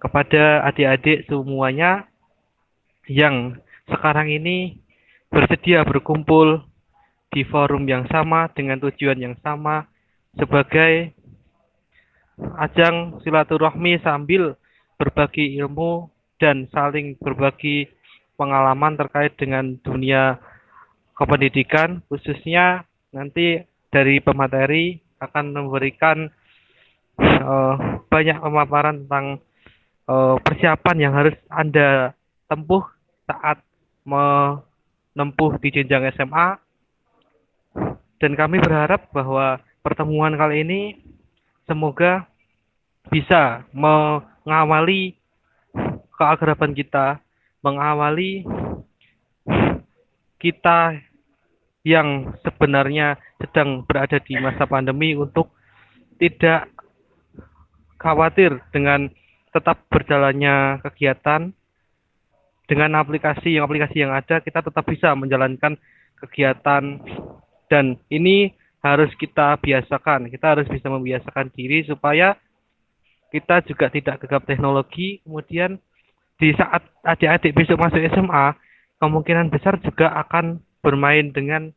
kepada adik-adik semuanya yang sekarang ini bersedia berkumpul di forum yang sama dengan tujuan yang sama sebagai ajang silaturahmi sambil berbagi ilmu dan saling berbagi pengalaman terkait dengan dunia kependidikan, khususnya nanti dari pemateri akan memberikan eh, banyak pemaparan tentang persiapan yang harus Anda tempuh saat menempuh di jenjang SMA, dan kami berharap bahwa pertemuan kali ini semoga bisa mengawali keakraban kita, mengawali kita yang sebenarnya sedang berada di masa pandemi untuk tidak khawatir dengan tetap berjalannya kegiatan. Dengan aplikasi yang ada, kita tetap bisa menjalankan kegiatan, dan ini harus kita biasakan. Kita harus bisa membiasakan diri supaya kita juga tidak gegap teknologi. Kemudian di saat adik-adik besok masuk SMA, kemungkinan besar juga akan bermain dengan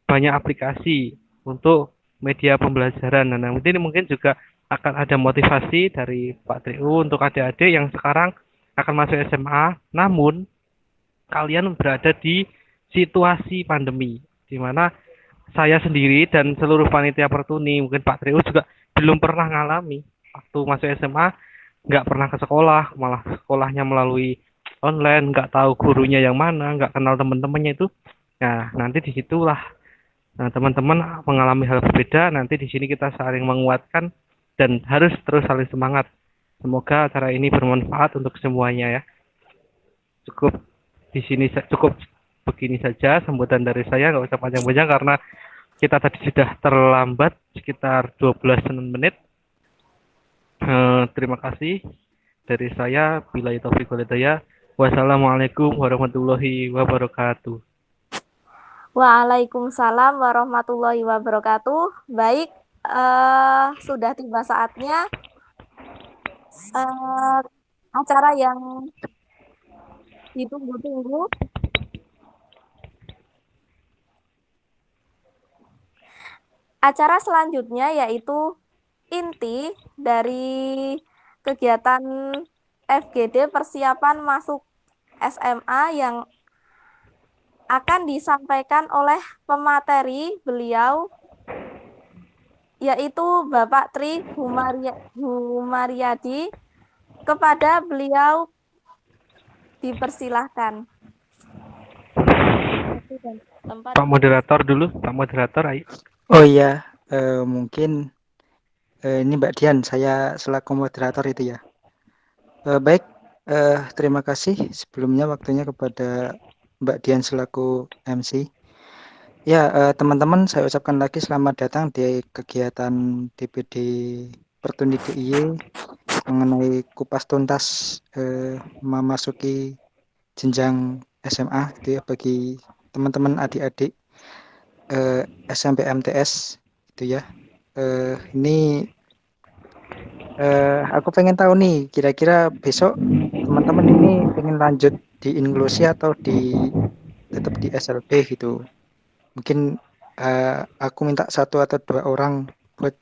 banyak aplikasi untuk media pembelajaran. Nah, nanti mungkin juga akan ada motivasi dari Pak Triu untuk adik-adik yang sekarang akan masuk SMA, namun kalian berada di situasi pandemi, di mana saya sendiri dan seluruh panitia Pertuni, mungkin Pak Triu juga belum pernah ngalami waktu masuk SMA, nggak pernah ke sekolah, malah sekolahnya melalui online, nggak tahu gurunya yang mana, nggak kenal teman-temannya itu. Nah, nanti disitulah teman-teman mengalami hal berbeda. Nanti di sini kita saling menguatkan dan harus terus saling semangat. Semoga acara ini bermanfaat untuk semuanya ya. Cukup di sini cukup begini saja sambutan dari saya, nggak usah panjang-panjang karena kita tadi sudah terlambat sekitar 12 menit. Terima kasih dari saya. Billahi taufiq wal hidayah. Wassalamualaikum warahmatullahi wabarakatuh. Waalaikumsalam warahmatullahi wabarakatuh. Baik, sudah tiba saatnya eh, acara yang ditunggu-tunggu. Acara selanjutnya yaitu inti dari kegiatan FGD persiapan masuk SMA yang akan disampaikan oleh pemateri beliau yaitu Bapak Tri Humaryadi. Kepada beliau dipersilahkan. Pak moderator dulu, Pak moderator, ayo. Oh iya, mungkin ini Mbak Dian, saya selaku moderator itu ya. Baik, terima kasih sebelumnya waktunya kepada Mbak Dian selaku MC. Ya, teman-teman, saya ucapkan lagi selamat datang di kegiatan DPD Pertuni DIY mengenai kupas tuntas memasuki jenjang SMA gitu ya bagi teman-teman adik-adik SMP MTS gitu ya. Ini aku pengen tahu nih, kira-kira besok teman-teman ini pengen lanjut di inklusi atau tetap di SLB gitu. Mungkin aku minta 1 atau 2 orang buat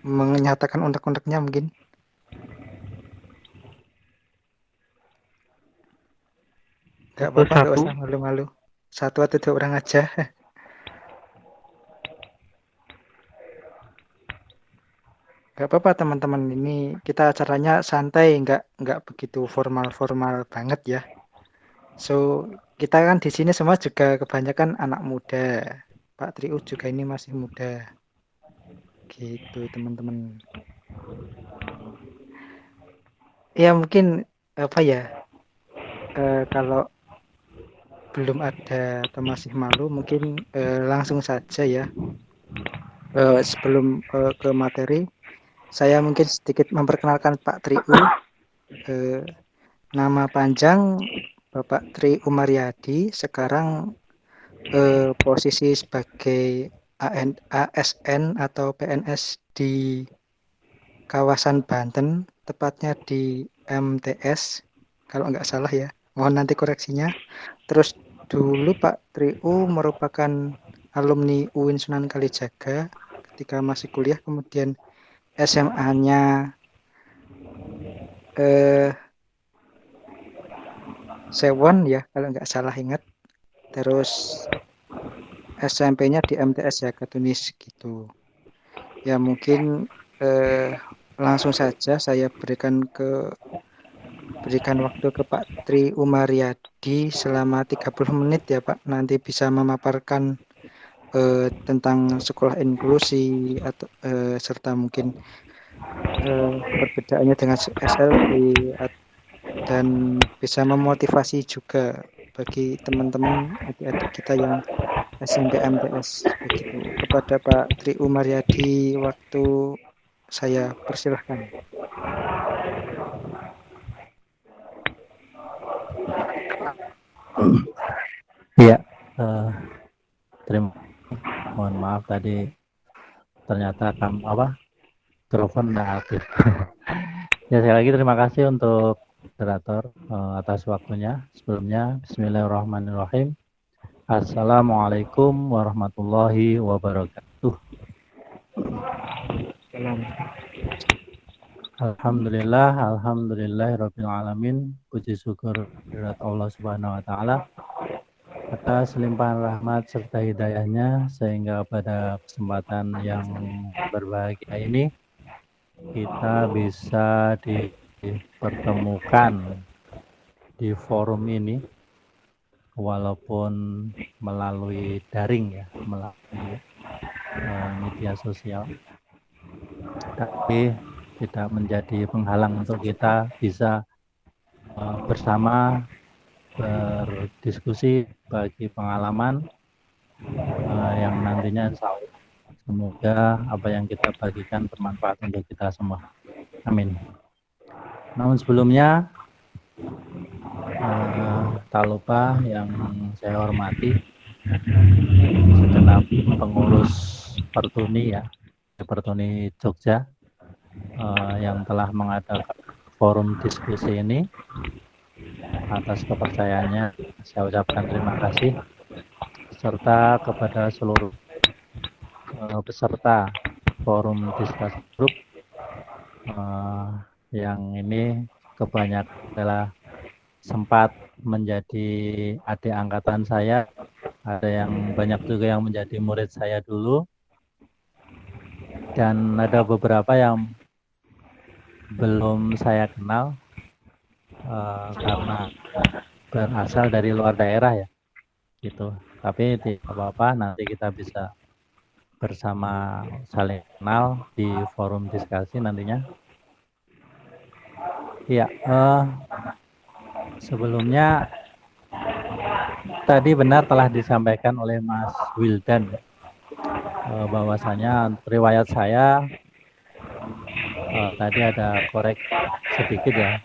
menyatakan undek-undeknya mungkin. Nggak apa-apa, nggak usah malu-malu. 1 atau 2 orang aja. Nggak apa-apa teman-teman, ini kita acaranya santai, nggak begitu formal-formal banget ya. So, kita kan di sini semua juga kebanyakan anak muda. Pak Trius juga ini masih muda. Gitu teman-teman. Ya mungkin apa ya, kalau belum ada atau masih malu mungkin langsung saja ya. Sebelum ke materi, saya mungkin sedikit memperkenalkan Pak Triu. Nama panjang Bapak Tri Umaryadi, sekarang posisi sebagai ASN atau PNS di kawasan Banten, tepatnya di MTS, kalau nggak salah ya. Mohon nanti koreksinya. Terus dulu Pak Triu merupakan alumni UIN Sunan Kalijaga ketika masih kuliah, kemudian SMA-nya Sewon ya, kalau nggak salah ingat. Terus SMP-nya di MTS ya, Katunis gitu. Ya mungkin langsung saja saya berikan waktu ke Pak Tri Umaryadi selama 30 menit ya Pak. Nanti bisa memaparkan tentang sekolah inklusi atau serta mungkin perbedaannya dengan SLB dan bisa memotivasi juga bagi teman-teman adik-adik kita yang SMP MTS begitu. Kepada Pak Tri Umaryadi, waktu saya persilahkan. Iya, terima. Mohon maaf tadi ternyata telepon nggak aktif. Ya, sekali lagi terima kasih untuk moderator atas waktunya. Sebelumnya, Bismillahirrahmanirrahim. Assalamualaikum warahmatullahi wabarakatuh. Alhamdulillahirabbil alamin. Puji syukur kehadirat Allah Subhanahu wa taala atas limpahan rahmat serta hidayahnya sehingga pada kesempatan yang berbahagia ini kita bisa dipertemukan di forum ini walaupun melalui daring ya, melalui media sosial, tapi tidak menjadi penghalang untuk kita bisa bersama berdiskusi bagi pengalaman yang nantinya insya Allah semoga apa yang kita bagikan bermanfaat untuk kita semua. Amin. Namun sebelumnya tak lupa yang saya hormati segenap pengurus Pertuni ya, Pertuni Jogja yang telah mengadakan forum diskusi ini. Atas kepercayaannya saya ucapkan terima kasih, serta kepada seluruh peserta forum diskusi grup yang ini kebanyakan adalah sempat menjadi adik angkatan saya, ada yang banyak juga yang menjadi murid saya dulu, dan ada beberapa yang belum saya kenal karena berasal dari luar daerah ya, gitu. Tapi tidak apa-apa, nanti kita bisa bersama saling kenal di forum diskusi nantinya. Ya, sebelumnya tadi benar telah disampaikan oleh Mas Wildan bahwasanya riwayat saya tadi ada korek sedikit ya.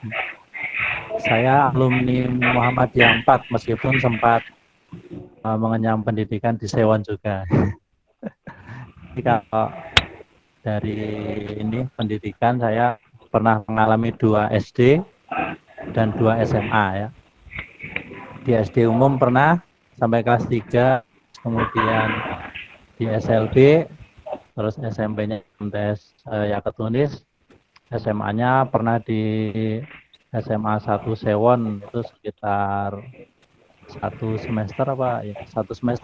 Saya alumni Muhammadiyah 4 meskipun sempat mengenyam pendidikan di Sewon juga. Kalau dari ini pendidikan saya pernah mengalami 2 SD dan 2 SMA ya. Di SD umum pernah sampai kelas 3, kemudian di SLB, terus SMP-nya MTS Yakatunis, SMA-nya pernah di SMA 1 Sewon, itu sekitar 1 semester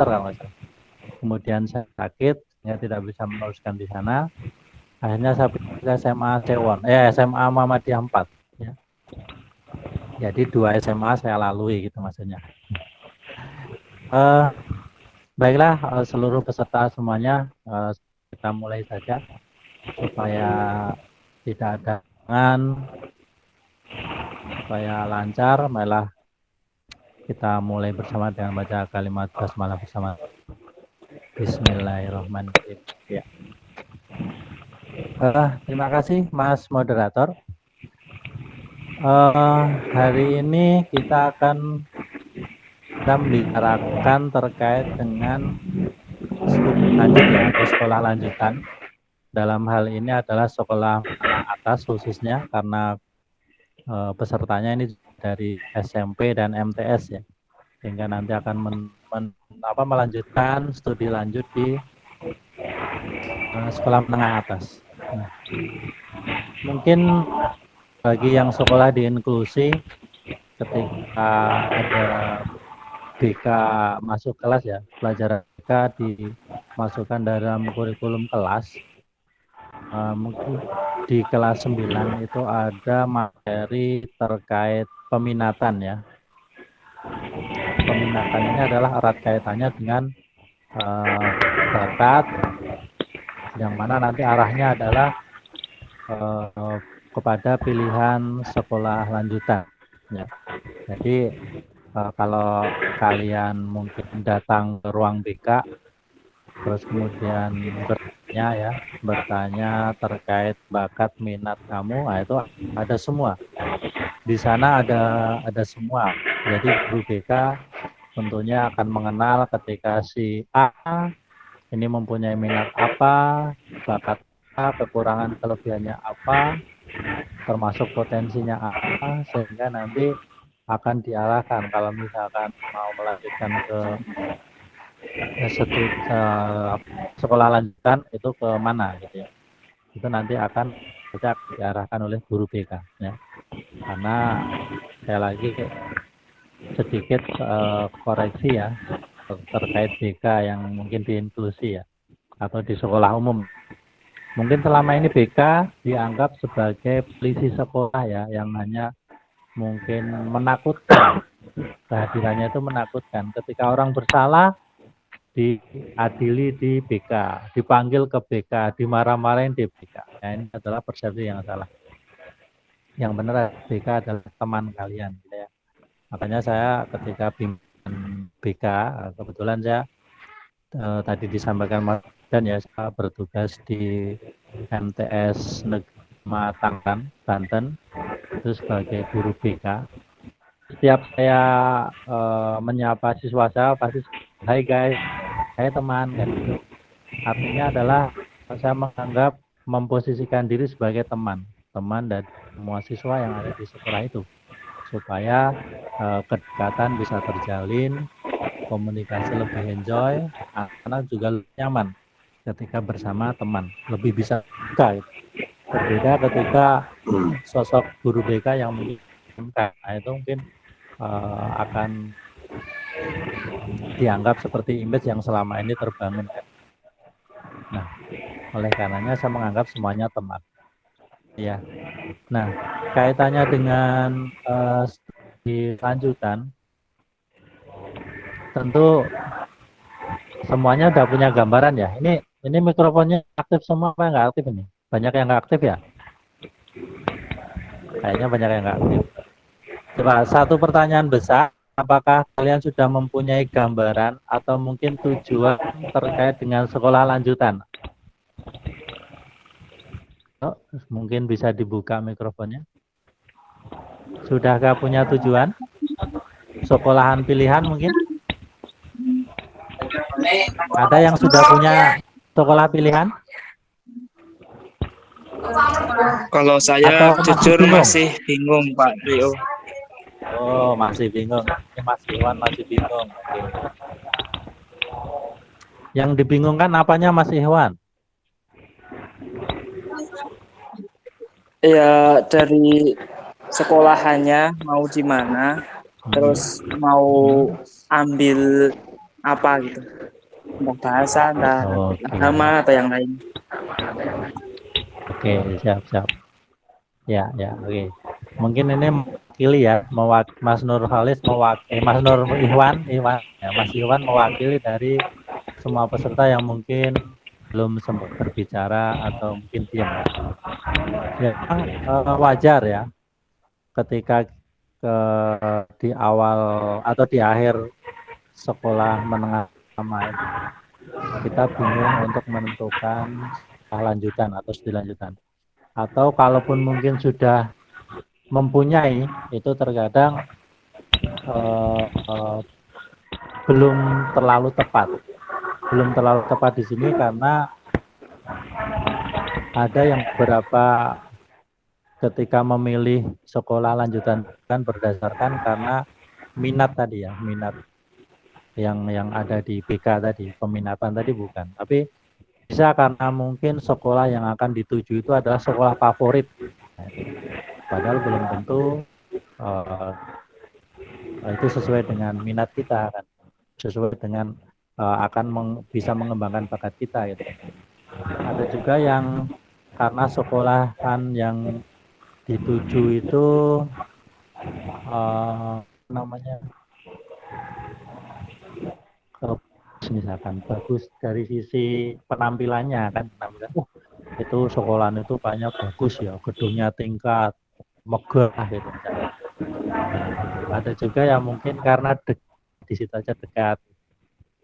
kan. Kemudian saya sakit, ya tidak bisa meneruskan di sana. Akhirnya saya pindah ke SMA Sewon, SMA Muhammadiyah 4. Ya. Jadi 2 SMA saya lalui gitu maksudnya. Baiklah seluruh peserta semuanya, kita mulai saja supaya tidak ada supaya lancar. Malah kita mulai bersama dengan baca kalimat basmalah bersama. Bismillahirrahmanirrahim. Ya. Terima kasih Mas Moderator. Hari ini kita akan membicarakan terkait dengan studi lanjut atau sekolah lanjutan. Dalam hal ini adalah sekolah atas khususnya karena pesertanya ini dari SMP dan MTS ya, sehingga nanti akan melanjutkan studi lanjut di sekolah menengah atas. Nah, mungkin bagi yang sekolah di inklusi, ketika ada BK masuk kelas ya, pelajaran BK dimasukkan dalam kurikulum kelas, mungkin di kelas 9 itu ada materi terkait peminatan ya. Peminatan ini adalah erat kaitannya dengan bakat, yang mana nanti arahnya adalah kepada pilihan sekolah lanjutan ya. Jadi kalau kalian mungkin datang ke ruang BK terus kemudian bertanya terkait bakat minat kamu, itu ada semua di sana, ada semua. Jadi guru BK tentunya akan mengenal ketika si A ini mempunyai minat apa, bakat apa, kekurangan kelebihannya apa, termasuk potensinya apa, sehingga nanti akan diarahkan kalau misalkan mau melanjutkan ke sekolah lanjutan itu ke mana gitu ya. Itu nanti akan diarahkan oleh guru BK ya. Karena saya lagi sedikit koreksi ya terkait BK yang mungkin di inklusi ya atau di sekolah umum. Mungkin selama ini BK dianggap sebagai polisi sekolah ya, yang hanya mungkin menakutkan, kehadirannya itu menakutkan. Ketika orang bersalah diadili di BK, dipanggil ke BK, dimarah-marahin di BK. Nah, ini adalah persepsi yang salah. Yang benar BK adalah teman kalian gitu ya. Makanya saya ketika bimbingan BK, kebetulan saya tadi disampaikan Mas dan ya, saya bertugas di MTS Negeri Tangerang, Banten, itu sebagai guru BK. Setiap saya menyapa siswa saya pasti hai guys, hai teman, kan gitu. Artinya adalah saya menganggap memposisikan diri sebagai teman dari semua siswa yang ada di sekolah itu, supaya kedekatan bisa terjalin, komunikasi lebih enjoy, anak juga lebih nyaman ketika bersama teman, lebih bisa buka gitu. Berbeda ketika sosok guru BK yang mungkin itu mungkin akan dianggap seperti image yang selama ini terbangun. Nah, oleh karenanya saya menganggap semuanya teman. Ya. Nah, kaitannya dengan studi lanjutan, tentu semuanya udah punya gambaran ya. Ini mikrofonnya aktif semua apa nggak aktif ini? Banyak yang nggak aktif ya? Kayaknya banyak yang nggak aktif. Coba satu pertanyaan besar, apakah kalian sudah mempunyai gambaran atau mungkin tujuan terkait dengan sekolah lanjutan? Oh, mungkin bisa dibuka mikrofonnya. Sudahkah punya tujuan? Sekolahan pilihan mungkin? Ada yang sudah punya sekolah pilihan? Kalau saya jujur masih bingung Pak Rio. Oh, masih bingung. Mas Iwan masih bingung. Oke. Yang dibingungkan apanya Mas Iwan? Ya dari sekolahannya mau di mana, terus mau ambil apa gitu, entah bahasa, entah agama atau yang lain. Oke, siap. Ya, oke. Mungkin ini mewakili ya, Mas Nur Khalis mewakili, Mas Nur Iwan, ya, Mas Iwan mewakili dari semua peserta yang mungkin belum sempat berbicara atau mungkin diam. Ya, wajar ya, ketika di awal atau di akhir sekolah menengah pertama kita bingung untuk menentukan lanjutan atau studi lanjutan, atau kalaupun mungkin sudah mempunyai, itu terkadang belum terlalu tepat di sini karena ada yang beberapa ketika memilih sekolah lanjutan kan berdasarkan karena minat tadi ya, minat yang ada di BK tadi, peminatan tadi bukan. Tapi bisa karena mungkin sekolah yang akan dituju itu adalah sekolah favorit. Padahal belum tentu itu sesuai dengan minat kita kan, sesuai dengan bisa mengembangkan bakat kita gitu. Ada juga yang karena sekolahan yang dituju itu namanya misalkan bagus dari sisi penampilannya kan, penampilan itu sekolahan itu kayaknya bagus ya, gedungnya tingkat, megah gitu misalnya. Ada juga yang mungkin karena di situ aja dekat,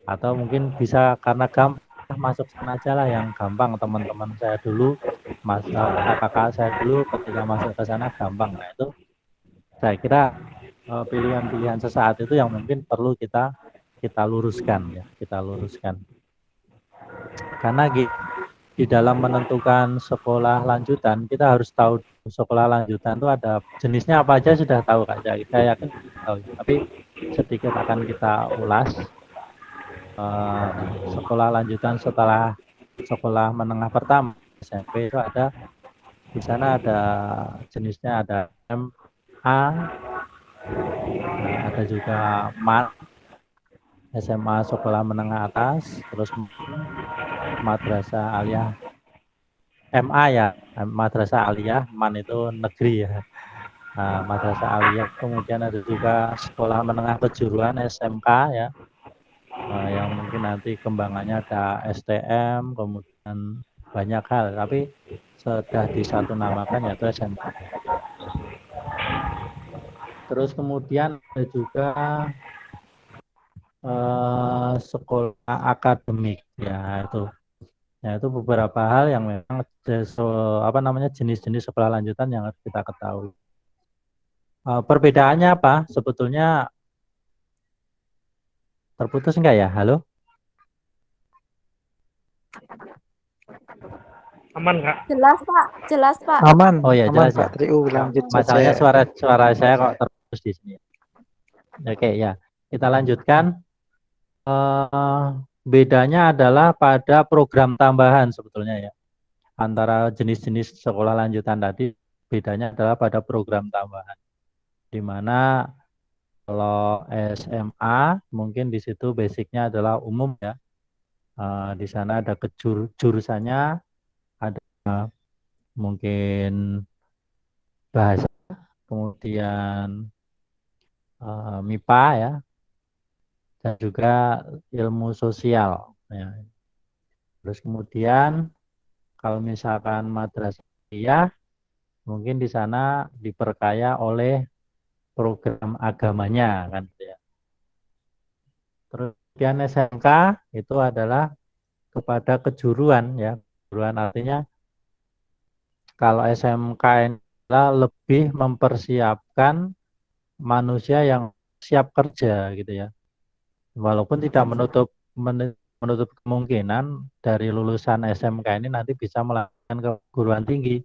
atau mungkin bisa karena gampang masuk sana aja lah, yang gampang. Teman-teman saya dulu, kakak saya dulu ketika masuk ke sana gampang. Nah itu saya kira pilihan-pilihan sesaat itu yang mungkin perlu kita luruskan ya, kita luruskan. Karena di dalam menentukan sekolah lanjutan kita harus tahu sekolah lanjutan itu ada jenisnya apa aja, sudah tahu Kak Jaki. Saya yakin tahu, tapi sedikit akan kita ulas. Sekolah lanjutan setelah sekolah menengah pertama SMP itu ada, di sana ada jenisnya, ada SMA, ada juga MAN, SMA sekolah menengah atas, terus madrasah aliyah, MA ya, madrasah aliyah, MAN itu negeri ya, madrasah aliyah. Kemudian ada juga sekolah menengah kejuruan SMK ya, yang mungkin nanti kembangannya ada STM, kemudian banyak hal, tapi sudah disatu namakan yaitu SMK. Terus kemudian ada juga sekolah akademik ya, itu beberapa hal yang memang jenis-jenis sekolah lanjutan yang harus kita ketahui. Perbedaannya apa? Sebetulnya terputus enggak ya? Halo? Aman Kak? Jelas Pak, jelas Pak. Aman. Oh ya, aman jelas Pak Triu, lanjut masalahnya saja. suara saya kok terputus di sini. Oke ya, kita lanjutkan. Bedanya adalah pada program tambahan sebetulnya ya, antara jenis-jenis sekolah lanjutan tadi. Bedanya adalah pada program tambahan, di mana kalau SMA mungkin di situ basicnya adalah umum ya. Di sana ada jurusannya, ada mungkin bahasa, kemudian MIPA ya, dan juga ilmu sosial ya. Terus kemudian kalau misalkan madrasah, mungkin di sana diperkaya oleh program agamanya kan ya. Terus kemudian SMK itu adalah kepada kejuruan ya. Kejuruan artinya kalau SMK ini adalah lebih mempersiapkan manusia yang siap kerja gitu ya. Walaupun tidak menutup kemungkinan dari lulusan SMK ini nanti bisa melakukan keguruan tinggi.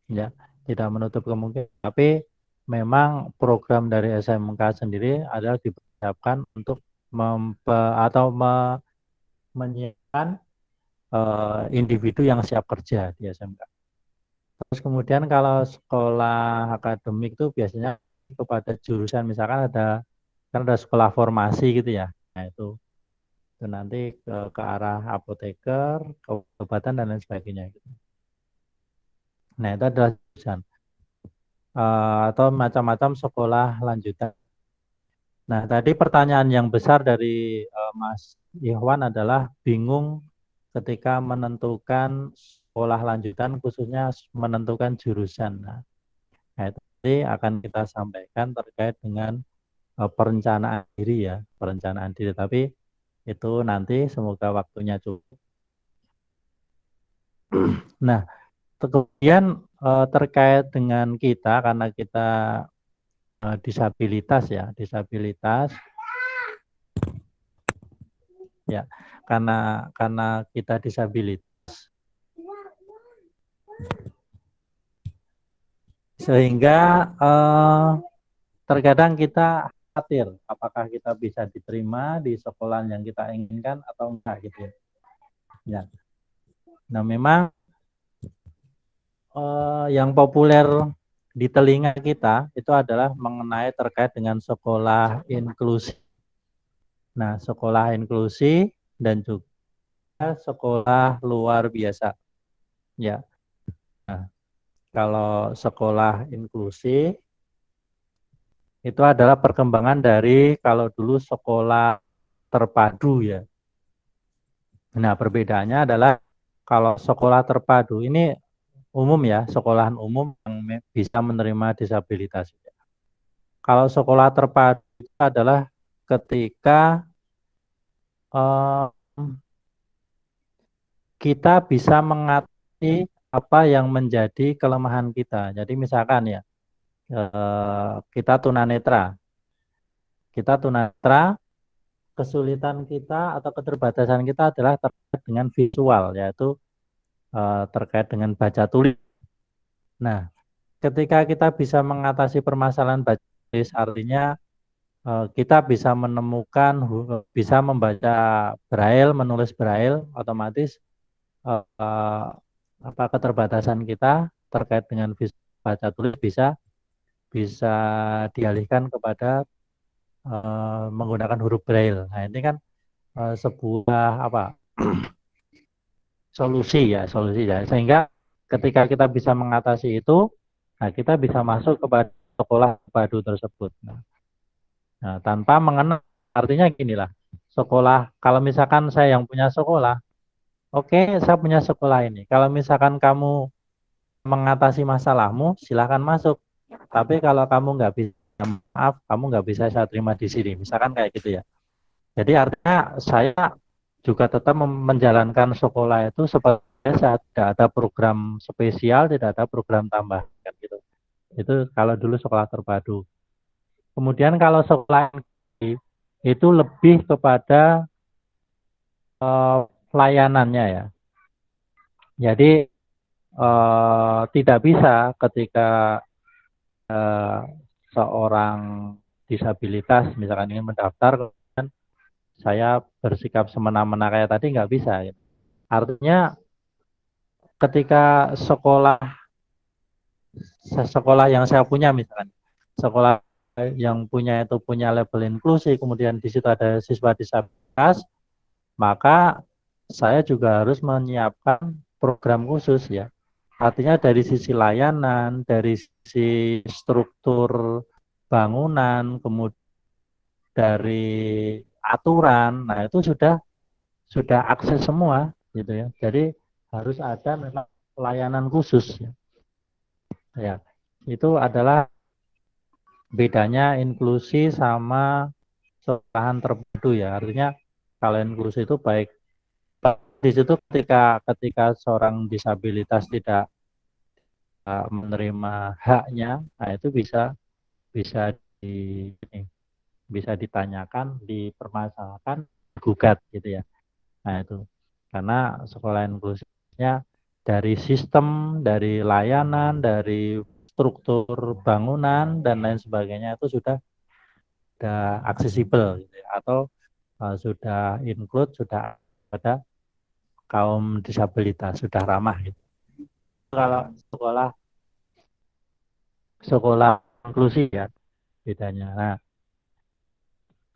Ya, tidak menutup kemungkinan. Tapi memang program dari SMK sendiri adalah dipersiapkan untuk menyiapkan individu yang siap kerja di SMK. Terus kemudian kalau sekolah akademik itu biasanya kepada jurusan, misalkan ada sekolah formasi gitu ya. Nah itu nanti ke arah apoteker, keobatan dan lain sebagainya. Nah itu adalah jurusan atau macam-macam sekolah lanjutan. Nah tadi pertanyaan yang besar dari Mas Ikhwan adalah bingung ketika menentukan sekolah lanjutan, khususnya menentukan jurusan. Nah itu nanti akan kita sampaikan terkait dengan perencanaan diri ya, perencanaan diri. Tapi itu nanti semoga waktunya cukup. Nah, kemudian terkait dengan kita, karena kita disabilitas ya, ya, karena kita disabilitas, Sehingga terkadang kita khawatir apakah kita bisa diterima di sekolah yang kita inginkan atau enggak gitu ya. Ya. Nah, memang yang populer di telinga kita itu adalah mengenai terkait dengan sekolah inklusi. Nah, sekolah inklusi dan juga sekolah luar biasa. Ya. Nah, kalau sekolah inklusi itu adalah perkembangan dari kalau dulu sekolah terpadu ya. Nah, perbedaannya adalah kalau sekolah terpadu ini umum ya, sekolahan umum yang bisa menerima disabilitas. Kalau sekolah terpadu itu adalah ketika kita bisa mengatasi apa yang menjadi kelemahan kita. Jadi misalkan ya, kita tunanetra, kesulitan kita atau keterbatasan kita adalah terkait dengan visual, yaitu terkait dengan baca tulis. Nah, ketika kita bisa mengatasi permasalahan baca tulis, artinya kita bisa menemukan, bisa membaca braille, menulis braille, otomatis apa keterbatasan kita terkait dengan baca tulis bisa dialihkan kepada menggunakan huruf braille. Nah, ini kan sebuah solusi ya. Sehingga ketika kita bisa mengatasi itu, nah kita bisa masuk kepada sekolah terpadu tersebut. Nah, tanpa mengenal, artinya ginilah, sekolah, kalau misalkan saya yang punya sekolah, oke, saya punya sekolah ini. Kalau misalkan kamu mengatasi masalahmu, silahkan masuk. Tapi kalau kamu nggak bisa, maaf, kamu nggak bisa saya terima di sini. Misalkan kayak gitu ya. Jadi artinya saya juga tetap menjalankan sekolah itu seperti saya tidak ada program spesial, tidak ada program tambahan kan gitu. Itu kalau dulu sekolah terpadu. Kemudian kalau sekolah itu lebih kepada layanannya ya. Jadi tidak bisa ketika seorang disabilitas misalkan ingin mendaftar, saya bersikap semena-mena kayak tadi nggak bisa. Artinya ketika sekolah yang saya punya misalkan, sekolah yang punya itu punya label inklusi, kemudian di situ ada siswa disabilitas, maka saya juga harus menyiapkan program khusus ya. Artinya dari sisi layanan, dari sisi struktur bangunan, kemudian dari aturan, nah itu sudah akses semua gitu ya. Jadi harus ada memang layanan khusus ya. Ya, itu adalah bedanya inklusi sama sekolahan terpadu ya. Artinya kalau inklusi itu baik di situ ketika seorang disabilitas tidak menerima haknya, nah itu bisa ditanyakan, dipermasalahkan, gugat gitu ya. Nah itu karena sekolah inklusinya dari sistem, dari layanan, dari struktur bangunan dan lain sebagainya itu sudah aksesibel gitu ya, atau sudah include, sudah ada kaum disabilitas, sudah ramah gitu. Kalau sekolah inklusi ya bedanya. Nah,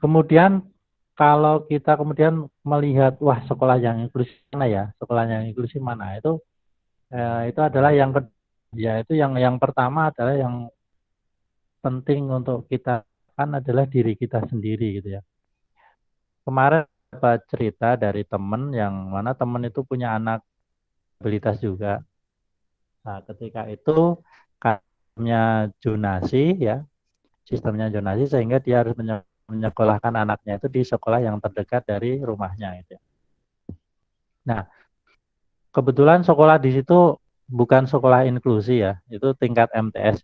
kemudian kalau kita kemudian melihat wah sekolah yang inklusi mana ya? Sekolah yang inklusi mana? Itu adalah itu yang pertama adalah yang penting untuk kita kan adalah diri kita sendiri gitu ya. Kemarin dapat cerita dari teman yang mana teman itu punya anak disabilitas juga. Nah, ketika itu sistemnya zonasi sehingga dia harus menyekolahkan anaknya itu di sekolah yang terdekat dari rumahnya gitu ya. Nah, kebetulan sekolah di situ bukan sekolah inklusi ya, itu tingkat MTS.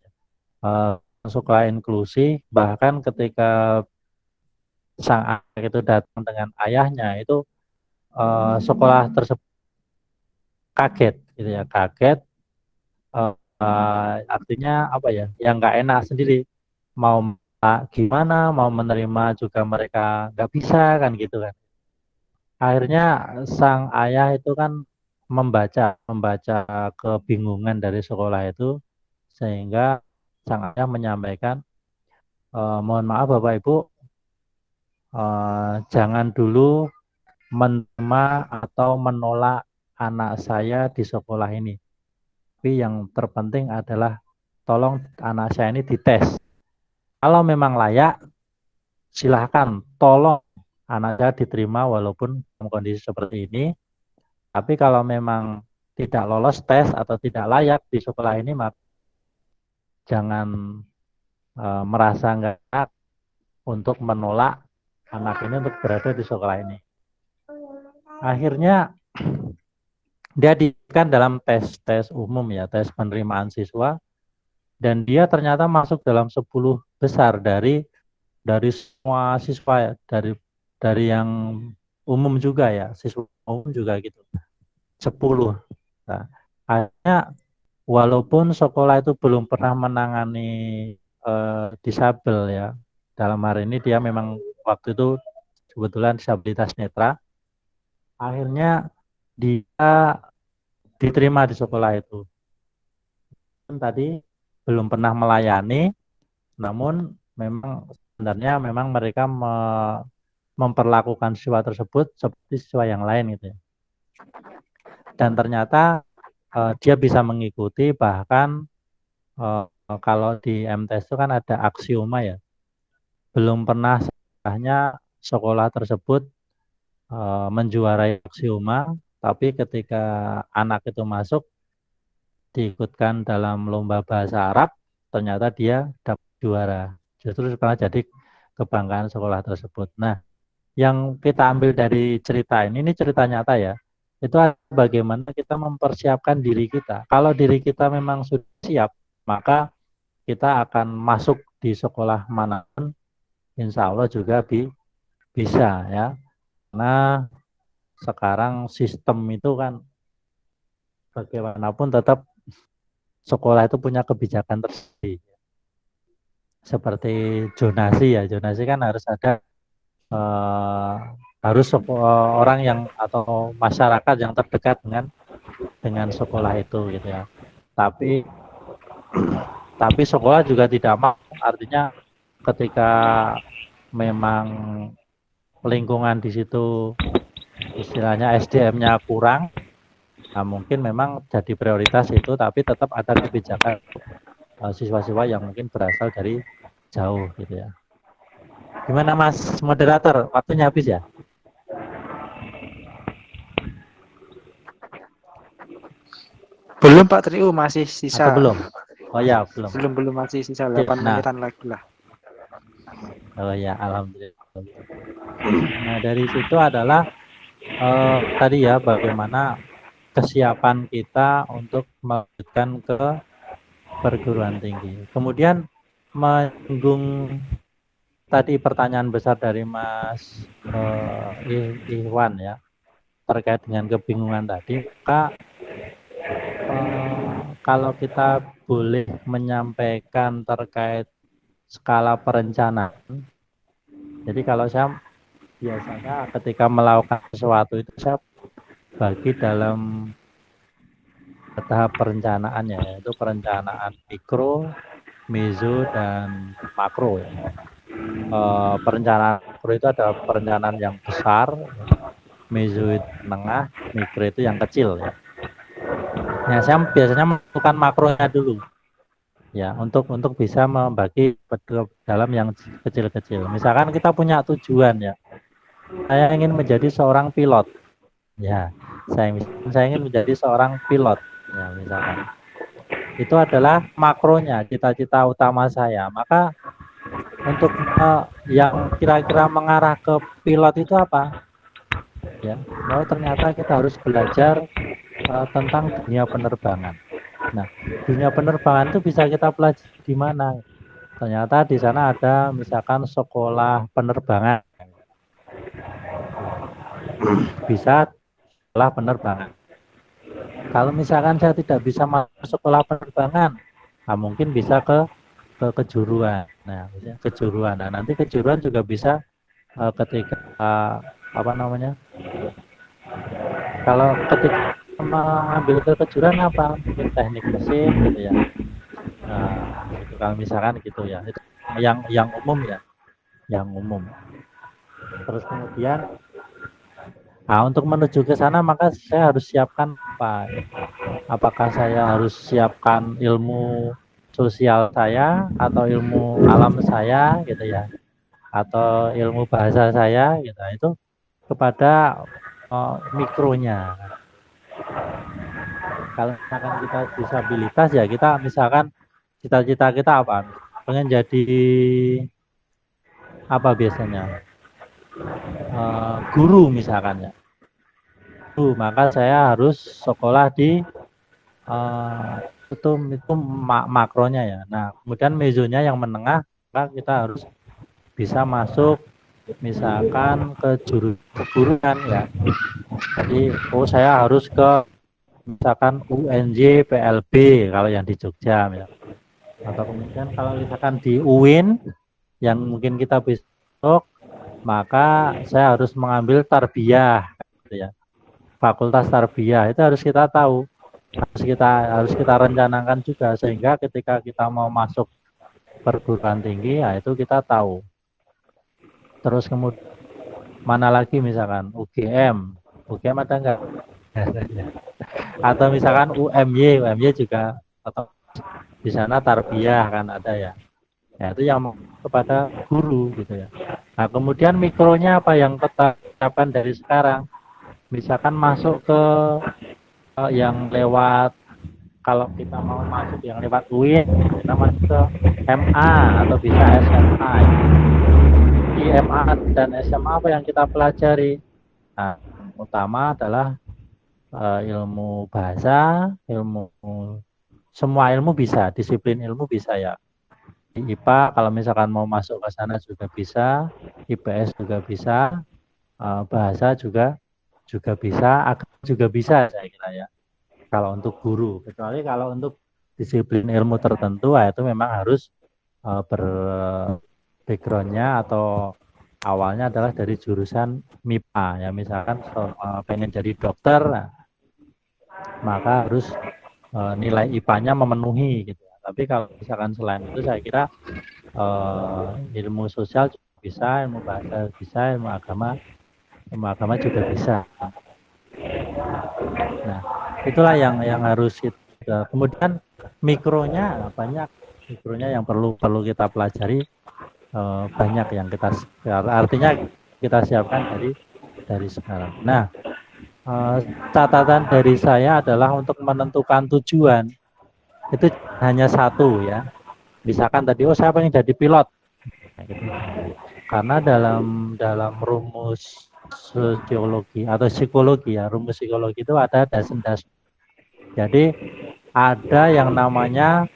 Sekolah inklusi, bahkan ketika sang anak itu datang dengan ayahnya itu sekolah tersebut kaget gitu ya, artinya apa ya, yang nggak enak sendiri, mau gimana, mau menerima juga mereka nggak bisa kan gitu kan. Akhirnya sang ayah itu kan membaca kebingungan dari sekolah itu, sehingga sang ayah menyampaikan, mohon maaf Bapak Ibu, jangan dulu menerima atau menolak anak saya di sekolah ini. Tapi yang terpenting adalah tolong anak saya ini dites. Kalau memang layak, silahkan tolong anak saya diterima walaupun dalam kondisi seperti ini. Tapi kalau memang tidak lolos tes atau tidak layak di sekolah ini, maka jangan merasa nggak enak untuk menolak anak ini untuk berada di sekolah ini. Akhirnya dia diberikan dalam tes umum ya, tes penerimaan siswa, dan dia ternyata masuk dalam 10 besar dari semua siswa ya, dari yang umum juga ya, siswa umum juga gitu, 10. Nah, akhirnya walaupun sekolah itu belum pernah menangani disabel ya, dalam hari ini dia memang waktu itu kebetulan disabilitas netra, akhirnya dia diterima di sekolah itu. Tadi belum pernah melayani, namun memang sebenarnya memang mereka memperlakukan siswa tersebut seperti siswa yang lain gitu ya. Dan ternyata dia bisa mengikuti, bahkan kalau di MTS itu kan ada aksioma ya. Belum pernah sekolahnya sekolah tersebut menjuarai aksioma, tapi ketika anak itu masuk diikutkan dalam lomba bahasa Arab, ternyata dia dapat juara. Justru sekarang jadi kebanggaan sekolah tersebut. Nah, yang kita ambil dari cerita ini cerita nyata ya, itu bagaimana kita mempersiapkan diri kita. Kalau diri kita memang sudah siap, maka kita akan masuk di sekolah manapun, insya Allah juga bisa ya. Karena sekarang sistem itu kan bagaimanapun tetap sekolah itu punya kebijakan tersendiri. Seperti zonasi ya, zonasi kan harus ada harus orang yang atau masyarakat yang terdekat dengan sekolah itu gitu ya. Tapi sekolah juga tidak mau, artinya ketika memang lingkungan di situ istilahnya SDM-nya kurang, nah mungkin memang jadi prioritas itu, tapi tetap ada kebijakan siswa-siswa yang mungkin berasal dari jauh gitu ya. Gimana Mas moderator? Waktunya habis ya? Belum Pak Triu, masih sisa. Atau belum? Oh ya, belum. Belum masih sisa 8 menitan lagi lah. Oh ya, alhamdulillah. Nah, dari situ adalah tadi ya, bagaimana kesiapan kita untuk melanjutkan ke perguruan tinggi. Kemudian menyinggung tadi pertanyaan besar dari Mas Iwan ya, terkait dengan kebingungan tadi, maka kalau kita boleh menyampaikan terkait skala perencanaan, jadi kalau saya biasanya ketika melakukan sesuatu itu saya bagi dalam tahap perencanaan ya, yaitu perencanaan mikro, meso, dan makro ya. Perencanaan makro itu ada perencanaan yang besar, meso itu menengah, mikro itu yang kecil ya. Nah, saya biasanya melakukan makronya dulu ya, untuk bisa membagi ke dalam yang kecil-kecil. Misalkan kita punya tujuan ya, saya ingin menjadi seorang pilot ya, saya ingin menjadi seorang pilot ya, misalkan itu adalah makronya, cita-cita utama saya. Maka untuk yang kira-kira mengarah ke pilot itu apa ya, bahwa ternyata kita harus belajar tentang dunia penerbangan. Nah, dunia penerbangan itu bisa kita pelajari di mana? Ternyata di sana ada misalkan sekolah penerbangan. Bisa sekolah penerbangan. Kalau misalkan saya tidak bisa masuk sekolah penerbangan, nah mungkin bisa ke kejuruan. Nah, misalnya kejuruan. Nah, nanti kejuruan juga bisa ketika apa namanya? Kalau ketika mengambil ke kejuruan apa? Mungkin teknik mesin gitu ya. Nah, itu kalau misalkan gitu ya. Itu yang umum ya, yang umum. Terus kemudian untuk menuju ke sana maka saya harus siapkan apa? Apakah saya harus siapkan ilmu sosial saya atau ilmu alam saya gitu ya, atau ilmu bahasa saya gitu. Itu kepada mikronya. Kalau misalkan kita disabilitas ya kita misalkan cita-cita kita apa? Pengen jadi apa biasanya? Guru misalkan ya. Maka saya harus sekolah di itu makronya ya. Nah, kemudian mezonya yang menengah, maka kita harus bisa masuk misalkan ke jurusan ya. Jadi, saya harus ke misalkan UNJ PLB kalau yang di Jogja ya. Atau kemudian kalau misalkan di UIN yang mungkin kita bisa masuk, maka saya harus mengambil tarbiyah gitu ya. Fakultas tarbiyah itu harus kita tahu, harus kita rencanakan juga sehingga ketika kita mau masuk perguruan tinggi ya itu kita tahu. Terus kemudian mana lagi misalkan UGM ada enggak? Atau misalkan UMY juga atau di sana tarbiyah kan ada ya. Ya itu yang kepada guru gitu ya. Nah kemudian mikronya apa yang kita siapkan dari sekarang? Misalkan masuk ke yang lewat, kalau kita mau masuk yang lewat UIN, kita masuk ke MA atau bisa SMA. Di MA dan SMA apa yang kita pelajari? Nah, utama adalah ilmu bahasa, semua ilmu bisa, disiplin ilmu bisa ya. Di IPA kalau misalkan mau masuk ke sana juga bisa, IPS juga bisa, bahasa juga bisa, agama juga bisa saya kira ya. Kalau untuk guru, kecuali kalau untuk disiplin ilmu tertentu, itu memang harus backgroundnya atau awalnya adalah dari jurusan MIPA ya. Misalkan pengen jadi dokter, maka harus nilai IPA-nya memenuhi gitu. Tapi kalau misalkan selain itu, saya kira ilmu sosial juga bisa, ilmu bahasa bisa, ilmu agama juga bisa. Nah, itulah yang harus kita. Kemudian mikronya banyak, mikronya yang perlu kita pelajari banyak yang kita artinya kita siapkan dari sekarang. Nah, catatan dari saya adalah untuk menentukan tujuan itu hanya satu ya. Misalkan tadi saya pengen jadi pilot. Karena dalam rumus sosiologi atau psikologi ya, rumus psikologi itu ada dasen-dasen. Jadi ada yang namanya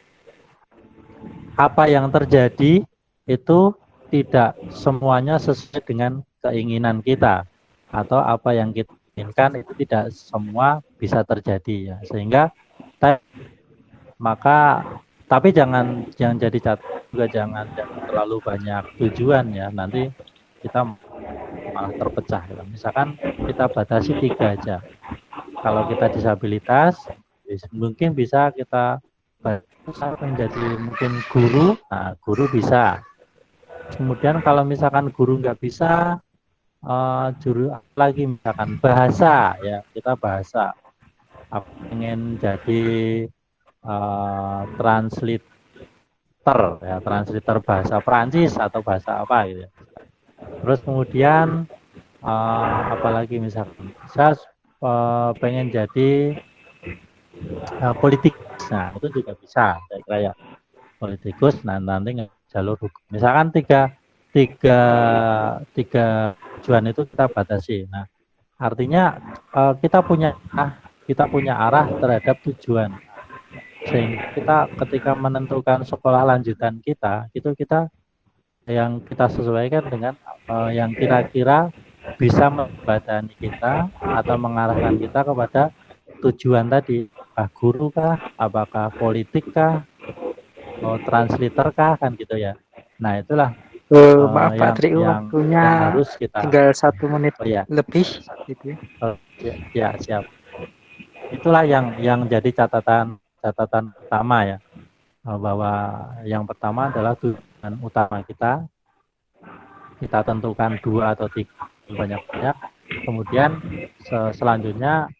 apa yang terjadi itu tidak semuanya sesuai dengan keinginan kita, atau apa yang kita inginkan itu tidak semua bisa terjadi ya. Sehingga maka tapi jangan jadi catatan juga, jangan terlalu banyak tujuan ya, nanti kita malah terpecah gitu. Misalkan kita batasi 3 aja. Kalau kita disabilitas mungkin bisa kita menjadi mungkin guru, nah guru bisa. Kemudian kalau misalkan guru nggak bisa, juru lagi misalkan bahasa ya, kita bahasa. Ingin jadi translator bahasa Perancis atau bahasa apa gitu ya. Terus kemudian apalagi misalkan saya pengen jadi politikus, nah itu juga bisa saya kira ya, politikus. Nah nanti jalur hukum misalkan tiga tujuan itu kita batasi. Nah artinya kita punya arah terhadap tujuan, sehingga kita ketika menentukan sekolah lanjutan kita itu kita yang kita sesuaikan dengan yang kira-kira bisa membatani kita atau mengarahkan kita kepada tujuan tadi, apakah guru kah, apakah politik kah, translator kah, kan gitu ya. Nah itulah Maaf Pak Tri, yang waktunya harus kita. tinggal 1 menit Oh ya, lebih gitu ya. ya siap. Itulah yang jadi catatan pertama ya, bahwa yang pertama adalah tujuan utama kita tentukan 2 atau 3 banyak-banyak. Kemudian selanjutnya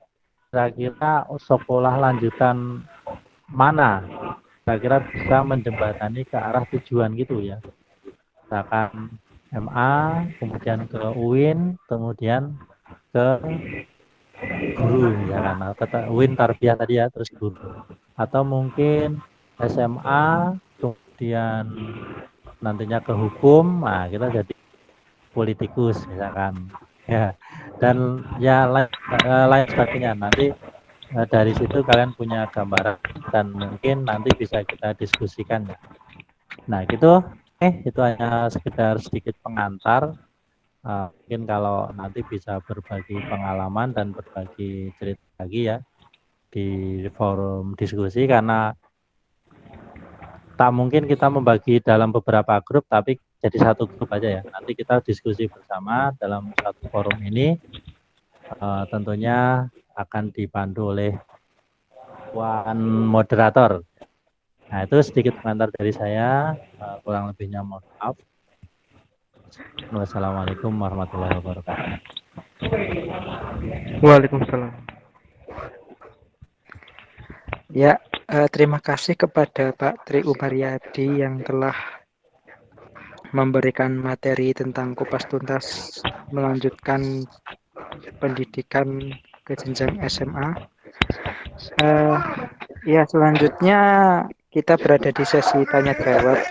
kira-kira sekolah lanjutan mana kira-kira bisa menjembatani ke arah tujuan gitu ya. Misalkan MA, kemudian ke UIN, kemudian ke guru misalkan, atau UIN tarbiyah tadi ya, terus guru. Atau mungkin SMA, kemudian nantinya ke hukum, nah kita jadi politikus misalkan. Ya, dan ya lain sebagainya. Nanti dari situ kalian punya gambaran dan mungkin nanti bisa kita diskusikan ya. Nah gitu, itu hanya sekedar sedikit pengantar. Mungkin kalau nanti bisa berbagi pengalaman dan berbagi cerita lagi ya di forum diskusi, karena tak mungkin kita membagi dalam beberapa grup, tapi jadi satu grup aja ya. Nanti kita diskusi bersama dalam satu forum ini. Tentunya akan dipandu oleh Wan moderator. Nah itu sedikit pengantar dari saya, kurang lebihnya mohon maaf. Wassalamualaikum warahmatullahi wabarakatuh. Waalaikumsalam. Ya, terima kasih kepada Pak Tri Umaryadi yang telah memberikan materi tentang kupas tuntas melanjutkan pendidikan ke jenjang SMA. Ya, selanjutnya kita berada di sesi tanya jawab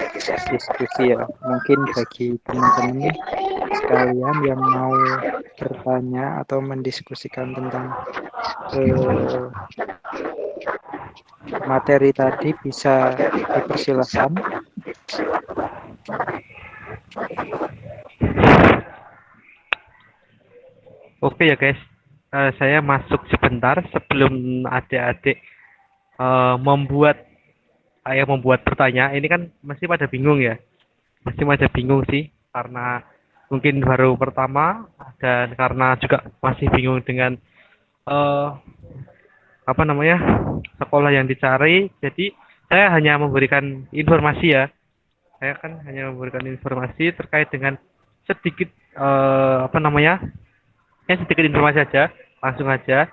diskusi ya. Mungkin bagi teman-teman sekalian yang mau bertanya atau mendiskusikan tentang materi tadi bisa dipersilahkan. Oke ya guys, saya masuk sebentar sebelum adik-adik membuat pertanyaan. Ini kan masih pada bingung ya, sih, karena mungkin baru pertama dan karena juga masih bingung dengan sekolah yang dicari. Jadi saya hanya memberikan informasi ya. Saya kan hanya memberikan informasi terkait dengan sedikit sedikit informasi aja, langsung aja.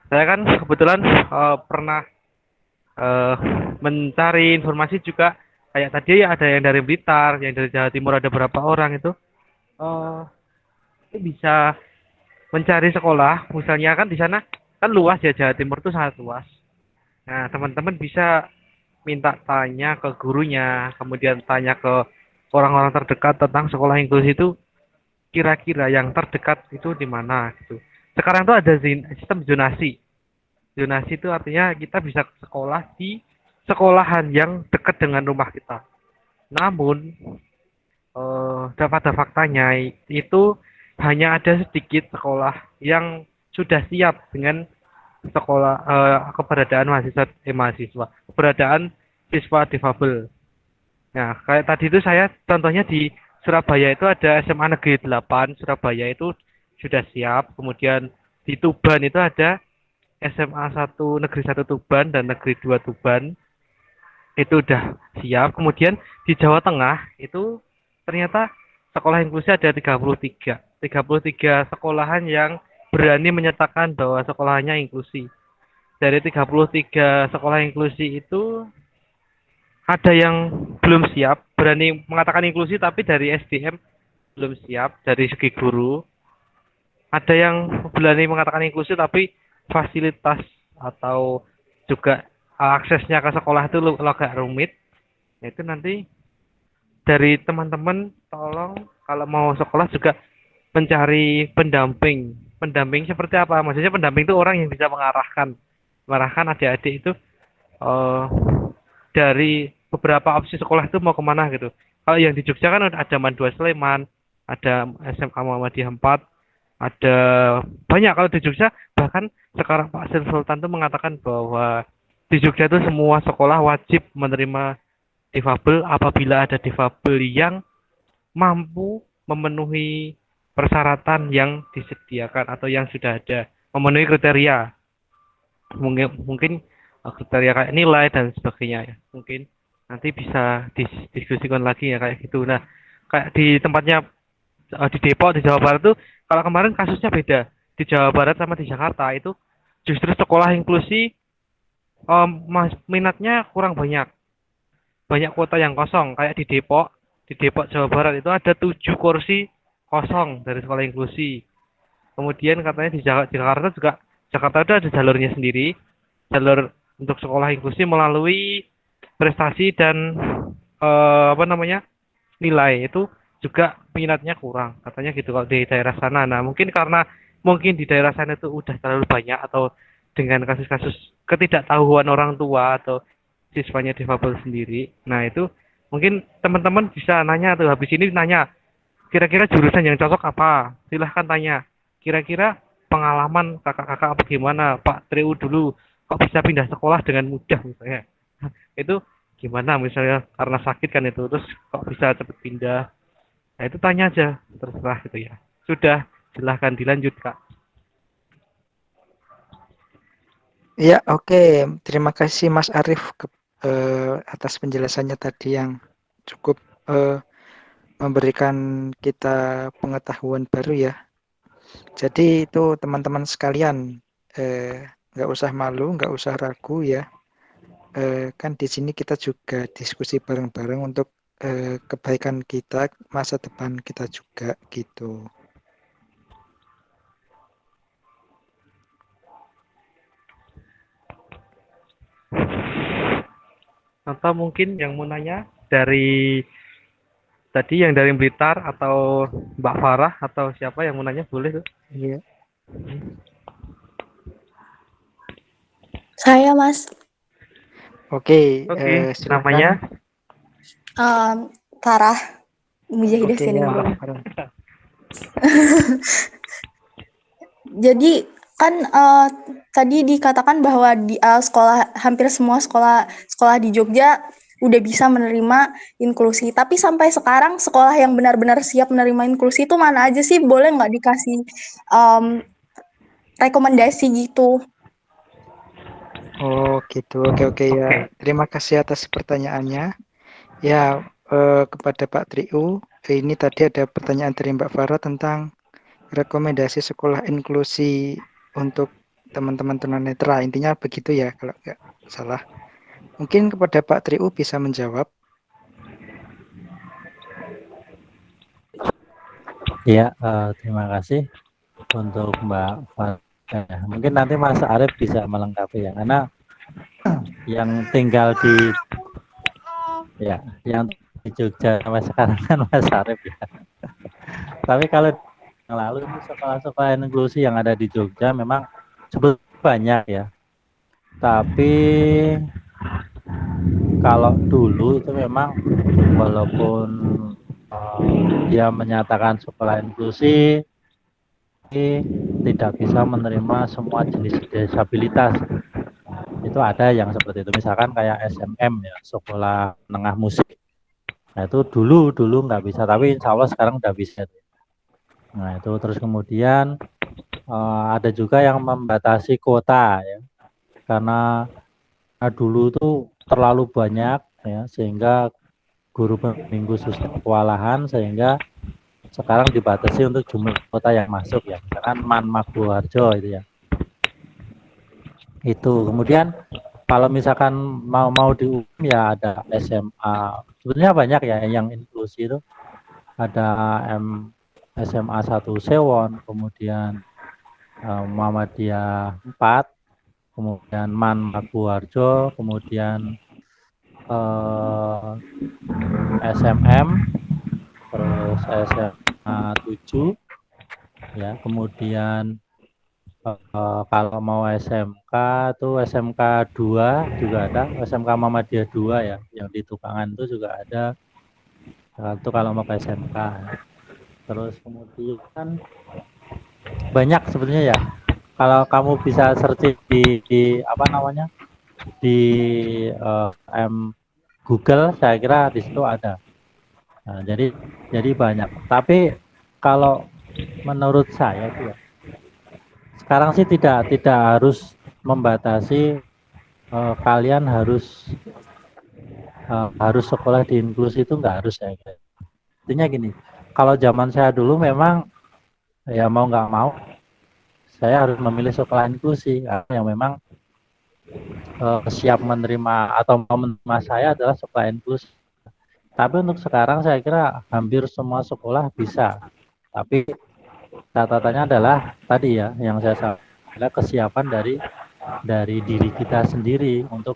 Saya kan kebetulan pernah mencari informasi juga, kayak tadi ada yang dari Blitar, yang dari Jawa Timur ada beberapa orang itu bisa mencari sekolah. Misalnya kan di sana kan luas ya, Jawa Timur itu sangat luas. Nah teman-teman bisa minta tanya ke gurunya, kemudian tanya ke orang-orang terdekat tentang sekolah inklusi itu kira-kira yang terdekat itu di mana gitu. Sekarang tuh ada sistem zonasi. Zonasi itu artinya kita bisa sekolah di sekolahan yang dekat dengan rumah kita. Namun pada faktanya itu hanya ada sedikit sekolah yang sudah siap dengan sekolah keberadaan keberadaan siswa difabel. Nah, kayak tadi itu saya contohnya di Surabaya itu ada SMA Negeri 8 Surabaya itu sudah siap. Kemudian di Tuban itu ada SMA 1 Negeri 1 Tuban dan Negeri 2 Tuban. Itu udah siap. Kemudian di Jawa Tengah itu ternyata sekolah inklusi ada 33 sekolahan yang berani menyatakan bahwa sekolahnya inklusi. Dari 33 sekolah inklusi itu ada yang belum siap, berani mengatakan inklusi, tapi dari SDM belum siap, dari segi guru. Ada yang berani mengatakan inklusi, tapi fasilitas atau juga aksesnya ke sekolah itu agak rumit. Itu nanti dari teman-teman tolong kalau mau sekolah juga mencari pendamping. Pendamping seperti apa? Maksudnya pendamping itu orang yang bisa mengarahkan adik-adik itu dari beberapa opsi sekolah itu mau kemana gitu. Kalau yang di Jogja kan ada Mandua Sleman, ada SMK Muhammadiyah 4, Ada banyak kalau di Jogja, bahkan sekarang Pak Sri Sultan tuh mengatakan bahwa di Jogja itu semua sekolah wajib menerima difabel apabila ada difabel yang mampu memenuhi persyaratan yang disediakan atau yang sudah ada, memenuhi kriteria. Mungkin kriteria kayak nilai dan sebagainya ya. Mungkin nanti bisa didiskusikan lagi ya kayak gitu. Nah, kayak di tempatnya di Depok di Jawa Barat tuh kalau kemarin kasusnya beda. Di Jawa Barat sama di Jakarta itu justru sekolah inklusi minatnya kurang banyak. Banyak kuota yang kosong kayak di Depok Jawa Barat itu ada 7 kursi kosong dari sekolah inklusi. Kemudian katanya di Jakarta juga Jakarta itu ada jalurnya sendiri, jalur untuk sekolah inklusi melalui prestasi dan nilai itu juga minatnya kurang katanya gitu kalau di daerah sana. Nah mungkin di daerah sana itu udah terlalu banyak atau dengan kasus-kasus ketidaktahuan orang tua atau siswanya difabel sendiri. Nah itu mungkin teman-teman bisa nanya tuh habis ini nanya kira-kira jurusan yang cocok apa, silahkan tanya. Kira-kira pengalaman kakak-kakak apa gimana, Pak Triu dulu kok bisa pindah sekolah dengan mudah misalnya. Itu gimana misalnya karena sakit kan itu, terus kok bisa cepet pindah. Nah itu tanya aja, terserah gitu ya. Sudah, silahkan dilanjut Kak. Ya, oke. Terima kasih Mas Arief atas penjelasannya tadi yang cukup memberikan kita pengetahuan baru ya. Jadi itu teman-teman sekalian, nggak usah malu, nggak usah ragu ya. Kan di sini kita juga diskusi bareng-bareng untuk kebaikan kita, masa depan kita juga gitu. Atau mungkin yang mau nanya dari tadi yang dari Blitar atau Mbak Farah atau siapa yang mau nanya boleh tuh. Iya. Saya, Mas. Oke, Silakan. Namanya? Farah Mujahidah Oke, sini. ya, Mbak Farah. Jadi kan tadi dikatakan bahwa di hampir semua sekolah di Jogja udah bisa menerima inklusi. Tapi sampai sekarang sekolah yang benar-benar siap menerima inklusi itu mana aja sih? Boleh nggak dikasih rekomendasi gitu? Oh gitu, oke ya. Terima kasih atas pertanyaannya. Ya, kepada Pak Triu, ini tadi ada pertanyaan dari Mbak Farah tentang rekomendasi sekolah inklusi untuk teman-teman tunanetra. Intinya begitu ya, kalau nggak salah. Mungkin kepada Pak Triu bisa menjawab. Iya, terima kasih untuk Mbak Farah. Mungkin nanti Mas Arief bisa melengkapi ya, karena yang tinggal di Jogja sampai sekarang kan Mas Arief ya. Tapi kalau yang lalu itu sekolah-sekolah inklusi yang ada di Jogja memang sebetulnya banyak ya. Tapi kalau dulu itu memang walaupun dia menyatakan sekolah inklusi tidak bisa menerima semua jenis disabilitas. Itu ada yang seperti itu, misalkan kayak SMM ya, sekolah menengah musik. Nah itu dulu nggak bisa, tapi insya Allah sekarang udah bisa. Nah itu terus kemudian ada juga yang membatasi kuota ya, karena dulu itu terlalu banyak ya, sehingga guru minggu susah kewalahan, sehingga sekarang dibatasi untuk jumlah kota yang masuk ya, misalkan Man Maguwarjo itu ya. Itu kemudian kalau misalkan mau di UM ya ada SMA, sebenarnya banyak ya yang inklusi itu, ada SMA 1 Sewon, kemudian Muhammadiyah 4, kemudian Man Maguwarjo, kemudian SMM, terus SMA 7 ya, kemudian kalau mau SMK tuh SMK 2 juga ada, SMK Muhammadiyah 2 ya, yang di Tukangan itu juga ada. Itu kalau mau ke SMK. Terus kemudian banyak sebetulnya ya. Kalau kamu bisa searching di apa namanya di Google, saya kira di situ ada. Nah, jadi banyak. Tapi kalau menurut saya itu ya, sekarang sih tidak harus membatasi kalian harus sekolah di inklusi, itu nggak harus ya. Intinya gini, kalau zaman saya dulu memang ya mau nggak mau saya harus memilih sekolah inklusi yang memang siap menerima atau mau menerima saya adalah sekolah inklusi. Tapi untuk sekarang saya kira hampir semua sekolah bisa. Tapi catatannya adalah tadi ya yang saya sampaikan adalah kesiapan dari diri kita sendiri untuk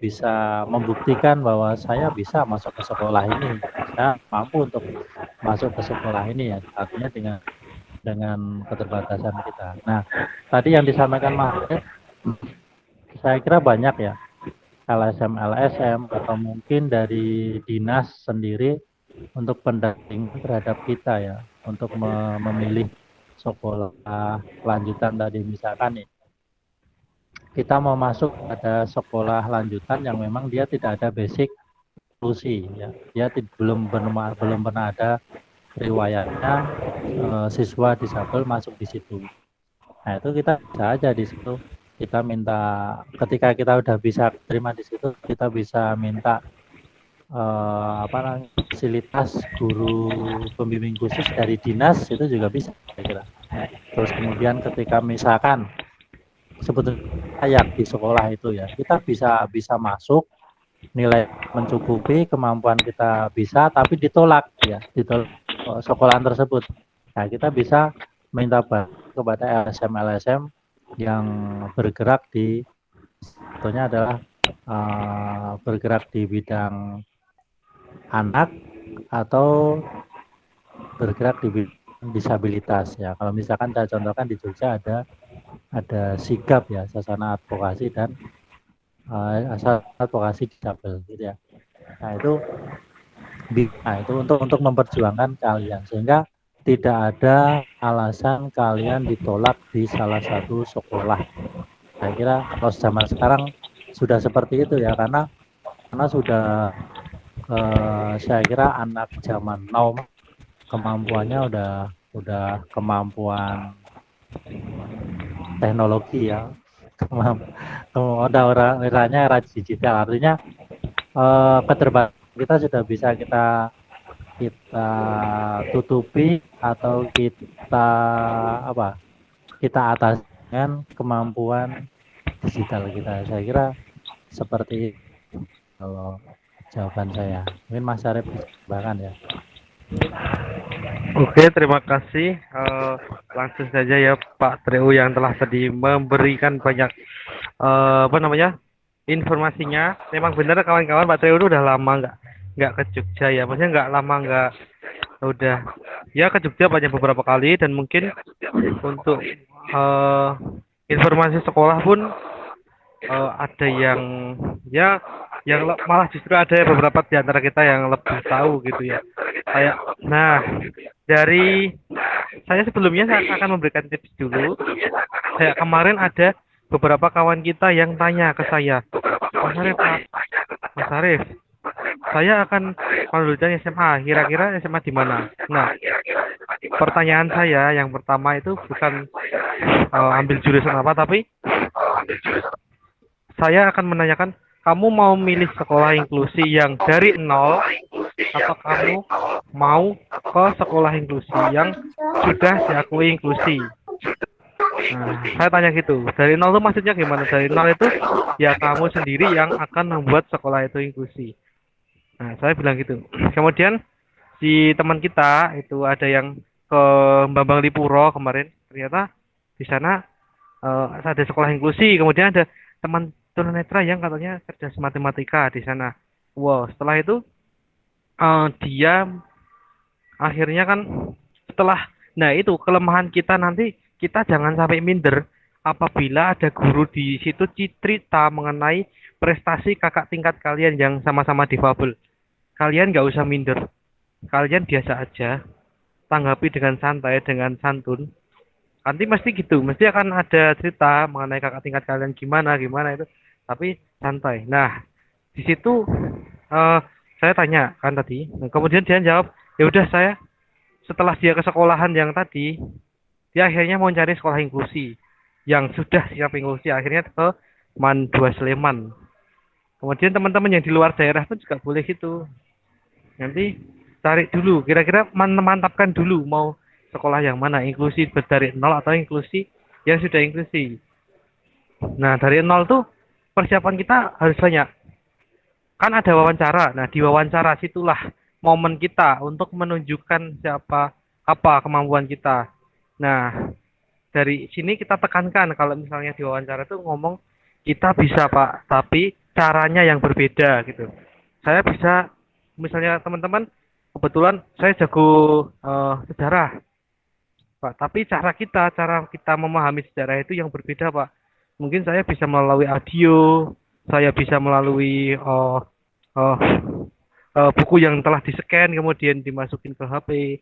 bisa membuktikan bahwa saya bisa masuk ke sekolah ini, saya mampu untuk masuk ke sekolah ini ya, artinya dengan keterbatasan kita. Nah, tadi yang disampaikan Mas, saya kira banyak ya, LSM atau mungkin dari dinas sendiri untuk pendampingan terhadap kita ya, untuk memilih sekolah lanjutan tadi. Misalkan nih, kita mau masuk pada sekolah lanjutan yang memang dia tidak ada basic inklusi ya, dia belum pernah ada riwayatnya siswa disabel masuk di situ. Nah, itu kita bisa aja di situ kita minta, ketika kita udah bisa terima di situ, kita bisa minta fasilitas guru pembimbing khusus dari dinas, itu juga bisa saya kira. Terus kemudian ketika misalkan sebetulnya layak di sekolah itu ya, kita bisa masuk, nilai mencukupi, kemampuan kita bisa, tapi ditolak ya, ditolak sekolahan tersebut. Nah, kita bisa minta bantuan kepada LSM yang bergerak di, sebetulnya adalah bergerak di bidang anak atau bergerak di bidang disabilitas ya. Kalau misalkan saya contohkan di Jogja ada SIGAP ya, Sasana Advokasi dan Advokasi Disabel gitu ya. Nah, itu untuk memperjuangkan kalian sehingga tidak ada alasan kalian ditolak di salah satu sekolah. Saya kira kalau zaman sekarang sudah seperti itu ya, karena sudah saya kira anak zaman now kemampuannya udah kemampuan teknologi ya, udah orangnya era digital, artinya keterbatasan kita sudah bisa kita tutupi atau kita atasi dengan kemampuan digital kita. Saya kira seperti itu kalau jawaban saya. Mungkin Mas Arif bahkan ya. Oke, terima kasih. Langsung saja ya Pak Treu yang telah tadi memberikan banyak informasinya. Memang benar kawan-kawan, Pak Treu itu udah lama nggak ke Jogja ya. Maksudnya nggak lama udah ya ke Jogja banyak beberapa kali, dan mungkin untuk informasi sekolah pun ada yang malah justru ada beberapa di antara kita yang lebih tahu gitu ya. Nah, dari saya sebelumnya saya akan memberikan tips dulu. Kemarin ada beberapa kawan kita yang tanya ke saya, Mas Arif, saya akan melanjutkan SMA, kira-kira SMA di mana? Nah, pertanyaan saya yang pertama itu bukan ambil jurusan apa, tapi saya akan menanyakan, kamu mau milih sekolah inklusi yang dari nol, atau kamu mau ke sekolah inklusi yang sudah diakui inklusi? Nah, saya tanya gitu. Dari nol itu maksudnya gimana? Dari nol itu ya kamu sendiri yang akan membuat sekolah itu inklusi. Nah, saya bilang gitu. Kemudian si teman kita itu ada yang ke Bambang Lipuro kemarin. Ternyata di sana ada sekolah inklusi. Kemudian ada teman tunanetra yang katanya cerdas matematika di sana. Wow, setelah itu dia akhirnya kan nah itu kelemahan kita, nanti kita jangan sampai minder apabila ada guru di situ cerita mengenai prestasi kakak tingkat kalian yang sama-sama difabel. Kalian nggak usah minder, kalian biasa aja, tanggapi dengan santai, dengan santun. Nanti mesti gitu, mesti akan ada cerita mengenai kakak tingkat kalian gimana gimana itu, tapi santai. Nah, di situ eh, saya tanya kan tadi, nah, kemudian dia jawab, ya udah saya setelah dia ke sekolahan yang tadi, dia akhirnya mau cari sekolah inklusi yang sudah siap inklusi, akhirnya ke MAN 2 Sleman. Kemudian teman-teman yang di luar daerah pun juga boleh gitu. Nanti cari dulu, kira-kira mantapkan dulu mau sekolah yang mana, inklusi dari nol atau inklusi yang sudah inklusi. Nah, dari nol tuh persiapan kita harus banyak. Kan ada wawancara. Nah, di wawancara situlah momen kita untuk menunjukkan siapa apa kemampuan kita. Nah, dari sini kita tekankan kalau misalnya di wawancara tuh ngomong kita bisa Pak, tapi caranya yang berbeda gitu. Saya bisa, misalnya teman-teman, kebetulan saya jago sejarah, Pak. Tapi cara kita memahami sejarah itu yang berbeda, Pak. Mungkin saya bisa melalui audio, saya bisa melalui buku yang telah di-scan kemudian dimasukin ke HP,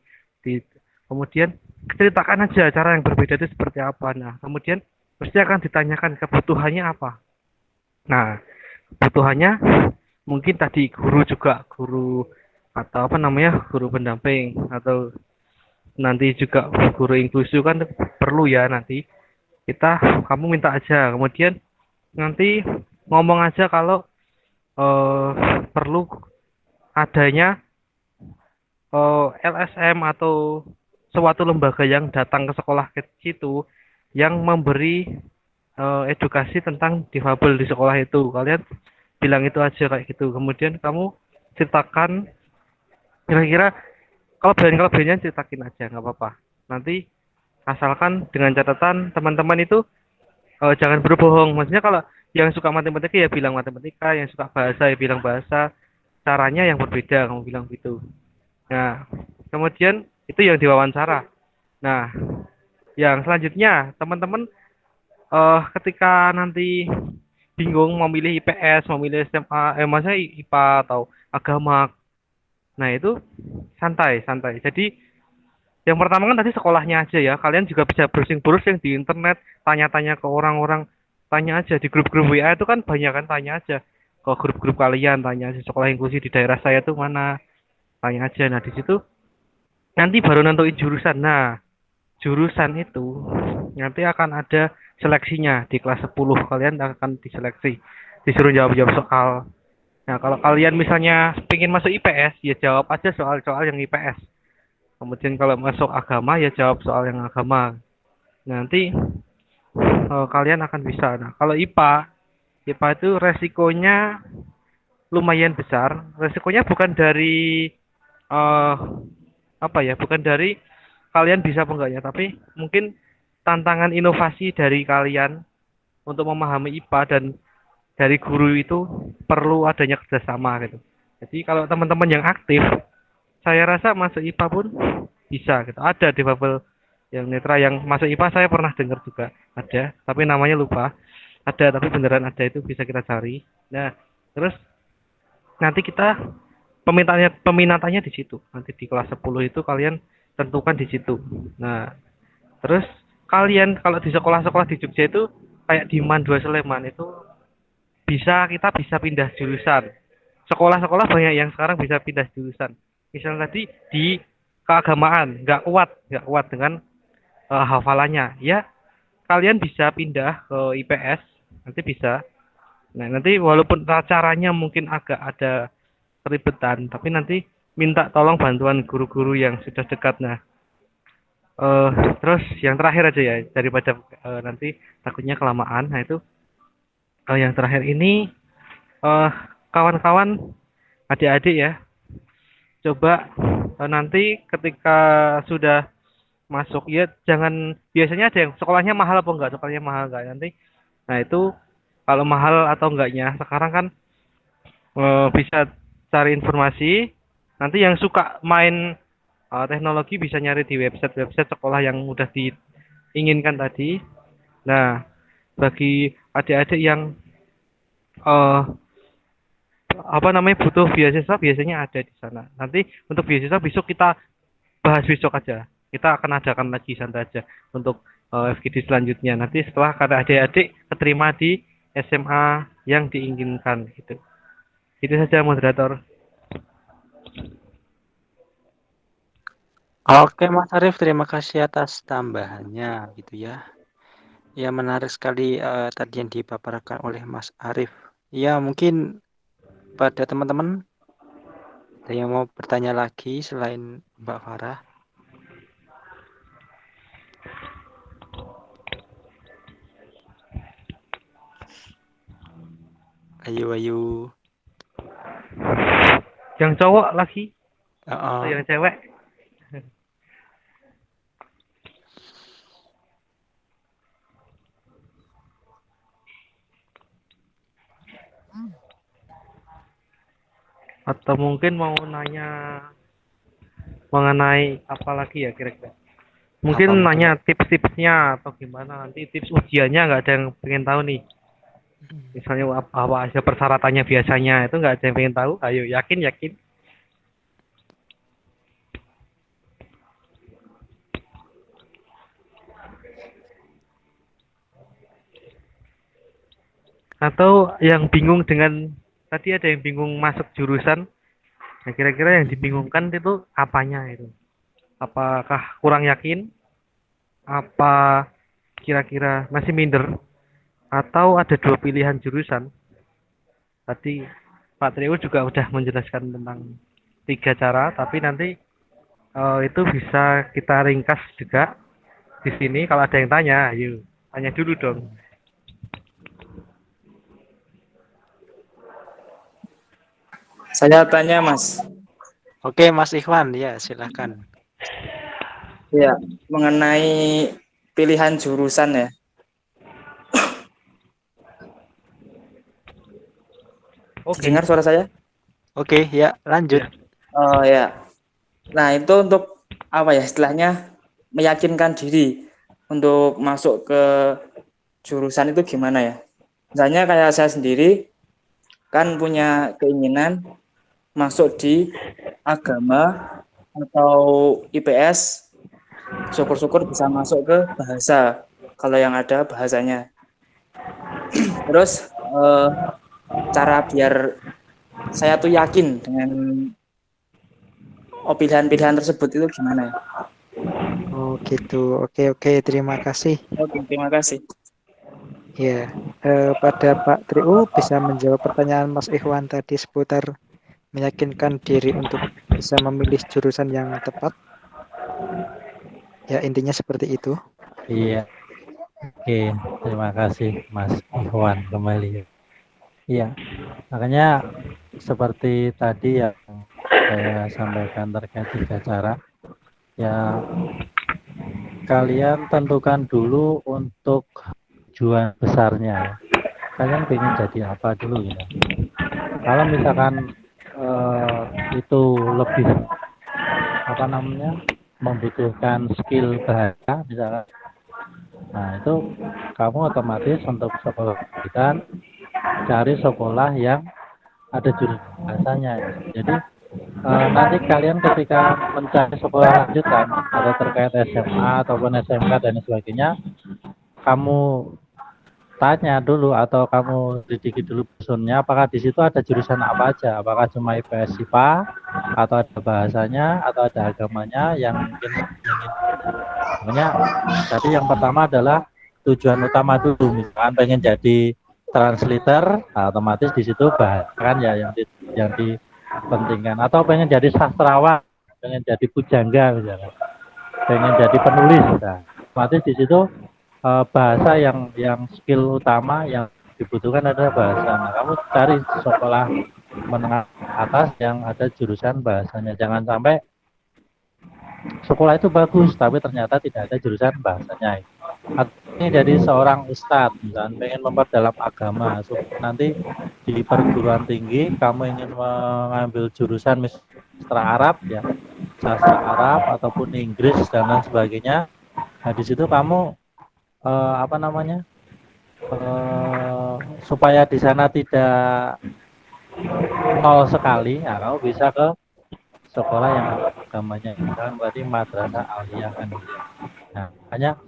kemudian ceritakan aja cara yang berbeda itu seperti apa. Nah, kemudian pasti akan ditanyakan kebutuhannya apa. Nah, kebutuhannya mungkin tadi guru juga, guru atau apa namanya, guru pendamping, atau nanti juga guru inklusi kan perlu ya. Nanti kamu minta aja, kemudian nanti ngomong aja kalau perlu adanya LSM atau suatu lembaga yang datang ke sekolah ke situ yang memberi edukasi tentang difabel di sekolah itu. Kalian bilang itu aja kayak gitu. Kemudian kamu ceritakan kira-kira kelebihan-kelebihannya, ceritakin aja, nggak apa-apa. Nanti asalkan dengan catatan teman-teman itu jangan berbohong. Maksudnya kalau yang suka matematika ya bilang matematika, yang suka bahasa ya bilang bahasa. Caranya yang berbeda, kamu bilang gitu. Nah, kemudian itu yang diwawancara. Nah, yang selanjutnya teman-teman ketika nanti bingung mau milih IPS, mau milih SMA, maksudnya IPA atau agama. Nah, itu santai. Jadi yang pertama kan tadi sekolahnya aja ya. Kalian juga bisa browsing di internet, tanya-tanya ke orang-orang, tanya aja di grup-grup WA itu kan banyak kan, tanya aja ke grup-grup kalian, tanya aja sekolah inklusi di daerah saya tuh mana, tanya aja. Nah, di situ nanti baru nentuin jurusan. Nah, jurusan itu nanti akan ada seleksinya di kelas 10. Kalian akan diseleksi, disuruh jawab-jawab soal. Nah, kalau kalian misalnya pengen masuk IPS, ya jawab aja soal-soal yang IPS. Kemudian kalau masuk agama, ya jawab soal yang agama. Nanti kalian akan bisa. Nah, kalau IPA itu resikonya lumayan besar. Resikonya bukan dari bukan dari kalian bisa apa enggaknya, tapi mungkin tantangan inovasi dari kalian untuk memahami IPA dan dari guru itu perlu adanya kerjasama gitu. Jadi kalau teman-teman yang aktif, saya rasa masuk IPA pun bisa gitu. Ada difabel yang netra yang masuk IPA, saya pernah dengar juga ada, tapi namanya lupa. Ada, tapi beneran ada, itu bisa kita cari. Nah, terus nanti kita peminatannya di situ. Nanti di kelas 10 itu kalian tentukan di situ. Nah, terus kalian kalau di sekolah-sekolah di Jogja itu kayak di MAN 2 Sleman itu kita bisa pindah jurusan. Sekolah-sekolah banyak yang sekarang bisa pindah jurusan. Misalnya tadi di keagamaan nggak kuat dengan hafalannya, ya kalian bisa pindah ke IPS, nanti bisa. Nah, nanti walaupun caranya mungkin agak ada keribetan, tapi nanti minta tolong bantuan guru-guru yang sudah dekat. Nah, terus yang terakhir aja ya, daripada nanti takutnya kelamaan. Nah, itu yang terakhir ini kawan-kawan, adik-adik ya, coba nanti ketika sudah masuk ya, jangan, biasanya ada yang sekolahnya mahal apa enggak, nanti. Nah, itu kalau mahal atau enggaknya sekarang kan bisa cari informasi. Nanti yang suka main teknologi bisa nyari di website sekolah yang udah diinginkan tadi. Nah, bagi adik-adik yang butuh beasiswa, biasanya ada di sana. Nanti untuk beasiswa besok kita bahas besok aja. Kita akan adakan lagi, santai aja, untuk FGD selanjutnya. Nanti setelah kata adik-adik keterima di SMA yang diinginkan gitu. Itu saja moderator. Oke Mas Arief, terima kasih atas tambahannya gitu ya. Ya menarik sekali tadi yang dipaparkan oleh Mas Arief. Ya mungkin pada teman-teman ada yang mau bertanya lagi selain Mbak Farah. Ayo. Yang cowok lagi Oh, atau yang cewek? Atau mungkin mau nanya mengenai apa lagi ya kira-kira? Mungkin Apa nanya tips-tipsnya atau gimana nanti tips ujiannya nggak ada yang pengen tahu nih. Misalnya apa aja persyaratannya biasanya itu nggak ada yang pengen tahu. Ayo yakin. Atau yang bingung dengan tadi ada yang bingung masuk jurusan. Nah, kira-kira yang dibingungkan itu apanya itu? Apakah kurang yakin? Apa kira-kira masih minder? Atau ada dua pilihan jurusan? Tadi Pak Trio juga udah menjelaskan tentang 3 cara, tapi nanti itu bisa kita ringkas juga di sini. Kalau ada yang tanya, ayo tanya dulu dong. Saya tanya Mas, Oke Mas Ikhwan, ya silakan. ya mengenai pilihan jurusan ya. Oke. Dengar suara saya? Oke, ya lanjut. Oh ya. Nah itu untuk apa ya istilahnya meyakinkan diri untuk masuk ke jurusan itu gimana ya? Misalnya kayak saya sendiri kan punya keinginan masuk di agama atau IPS, syukur-syukur bisa masuk ke bahasa kalau yang ada bahasanya. Terus cara biar saya tuh yakin dengan pilihan-pilihan tersebut itu gimana ya? Oh gitu. Oke, terima kasih. Oke, terima kasih. Ya, pada Pak Triu bisa menjawab pertanyaan Mas Ikhwan tadi seputar meyakinkan diri untuk bisa memilih jurusan yang tepat. Ya, intinya seperti itu. Iya. Oke, terima kasih Mas Ikhwan kembali. Iya, makanya seperti tadi yang saya sampaikan terkait 3 cara. Ya, kalian tentukan dulu untuk tujuan besarnya. Kalian ingin jadi apa dulu gitu. Kalau misalkan itu lebih membutuhkan skill bahasa misalkan, nah itu kamu otomatis untuk sekolah kan cari sekolah yang ada jurusan bahasanya. Jadi nanti kalian ketika mencari sekolah lanjutan atau terkait SMA ataupun SMK dan sebagainya, kamu tanya dulu atau kamu selidiki dulu personnya apakah di situ ada jurusan apa aja, apakah cuma IPS IPA atau ada bahasanya atau ada agamanya yang mungkin ingin. Makanya tadi yang pertama adalah tujuan utama dulu, misalkan pengen jadi translator, nah, otomatis di situ bahasa kan ya yang dipentingkan, atau pengen jadi sastrawan, pengen jadi pujangga misalkan, pengen jadi penulis, nah, otomatis di situ bahasa yang skill utama yang dibutuhkan adalah bahasa. Nah, kamu cari sekolah menengah atas yang ada jurusan bahasanya. Jangan sampai sekolah itu bagus tapi ternyata tidak ada jurusan bahasanya. Ini jadi seorang ustadz, misalnya pengen memperdalam agama, nanti di perguruan tinggi kamu ingin mengambil jurusan sastra Arab ya, sastra Arab ataupun Inggris dan lain sebagainya. Nah, di situ kamu supaya di sana tidak nol sekali, ya kamu bisa ke sekolah yang agamanya, misalkan berarti madrasah aliyah kan. Nah, makanya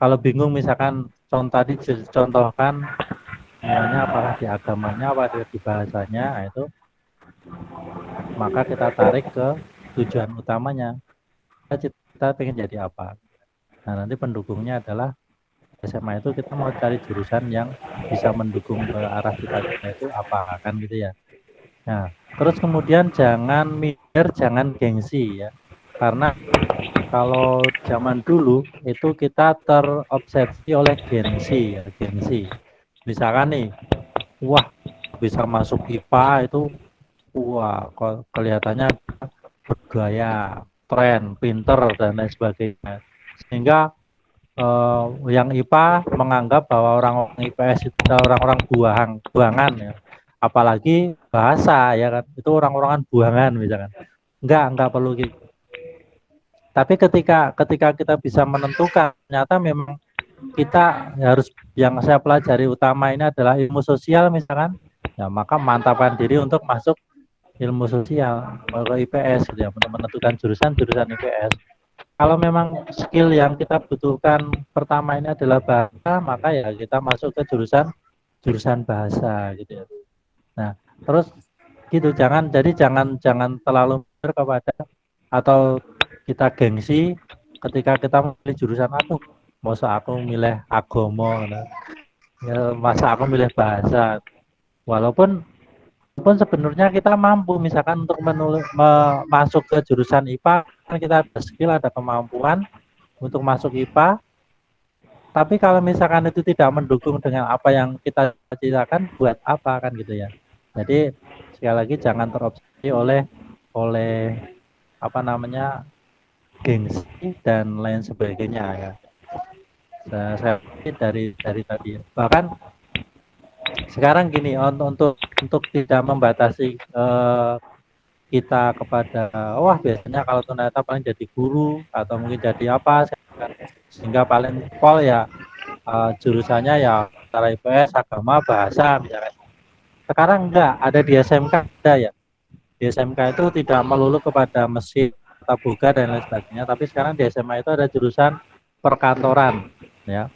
kalau bingung misalkan tadi contohkan semuanya apakah di agamanya, apakah di bahasanya, nah itu maka kita tarik ke tujuan utamanya. Kita pengen jadi apa. Nah, nanti pendukungnya adalah SMA itu kita mau cari jurusan yang bisa mendukung ke arah kita itu apa kan gitu ya. Nah, terus kemudian jangan minder, jangan gengsi ya. Karena kalau zaman dulu itu kita terobsesi oleh gengsi ya, gengsi. Misalkan nih, wah bisa masuk IPA itu wah kelihatannya bergaya, tren, pinter dan lain sebagainya. Sehingga yang IPA menganggap bahwa orang-orang IPS itu adalah orang-orang buangan ya. Apalagi bahasa ya kan, itu orang-orangan buangan misalkan. Enggak perlu gitu. Tapi ketika kita bisa menentukan, ternyata memang kita harus, yang saya pelajari utama ini adalah ilmu sosial misalkan, ya maka mantapkan diri untuk masuk ilmu sosial, ke IPS gitu ya, untuk menentukan jurusan IPS. Kalau memang skill yang kita butuhkan pertama ini adalah bahasa, maka ya kita masuk ke jurusan bahasa gitu ya. Nah, terus gitu, jangan terlalu minder kepada atau kita gengsi ketika kita memilih jurusan masa aku milih agama, ya, masa aku milih bahasa. Walaupun sebenarnya kita mampu misalkan untuk masuk ke jurusan IPA, kan kita ada skill, ada kemampuan untuk masuk IPA. Tapi kalau misalkan itu tidak mendukung dengan apa yang kita cita-citakan, buat apa kan gitu ya. Jadi sekali lagi jangan terobsesi oleh gengsi dan lain sebagainya ya. Saya dari tadi. Bahkan sekarang gini, untuk tidak membatasi kita kepada biasanya kalau tunanetra paling jadi guru atau mungkin jadi apa, sehingga paling pol ya jurusannya ya antara IPS, agama, bahasa misalnya. Sekarang enggak, ada di SMK ada ya. Di SMK itu tidak melulu kepada mesin, tata boga dan lain sebagainya, tapi sekarang di SMA itu ada jurusan perkantoran ya.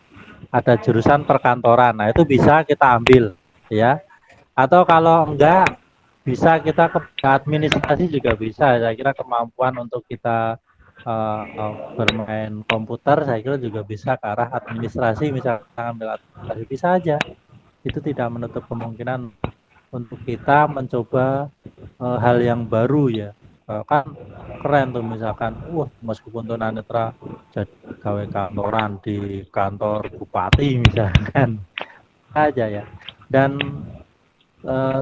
Ada jurusan perkantoran. Nah, itu bisa kita ambil ya. Atau kalau enggak, bisa kita ke administrasi juga bisa. Saya kira kemampuan untuk kita bermain komputer saya kira juga bisa ke arah administrasi, misalkan ambil administrasi bisa aja. Itu tidak menutup kemungkinan untuk kita mencoba hal yang baru ya. Kan keren tuh misalkan, meskipun tunanetra jadi gawe kantoran di kantor bupati misalkan aja ya. Dan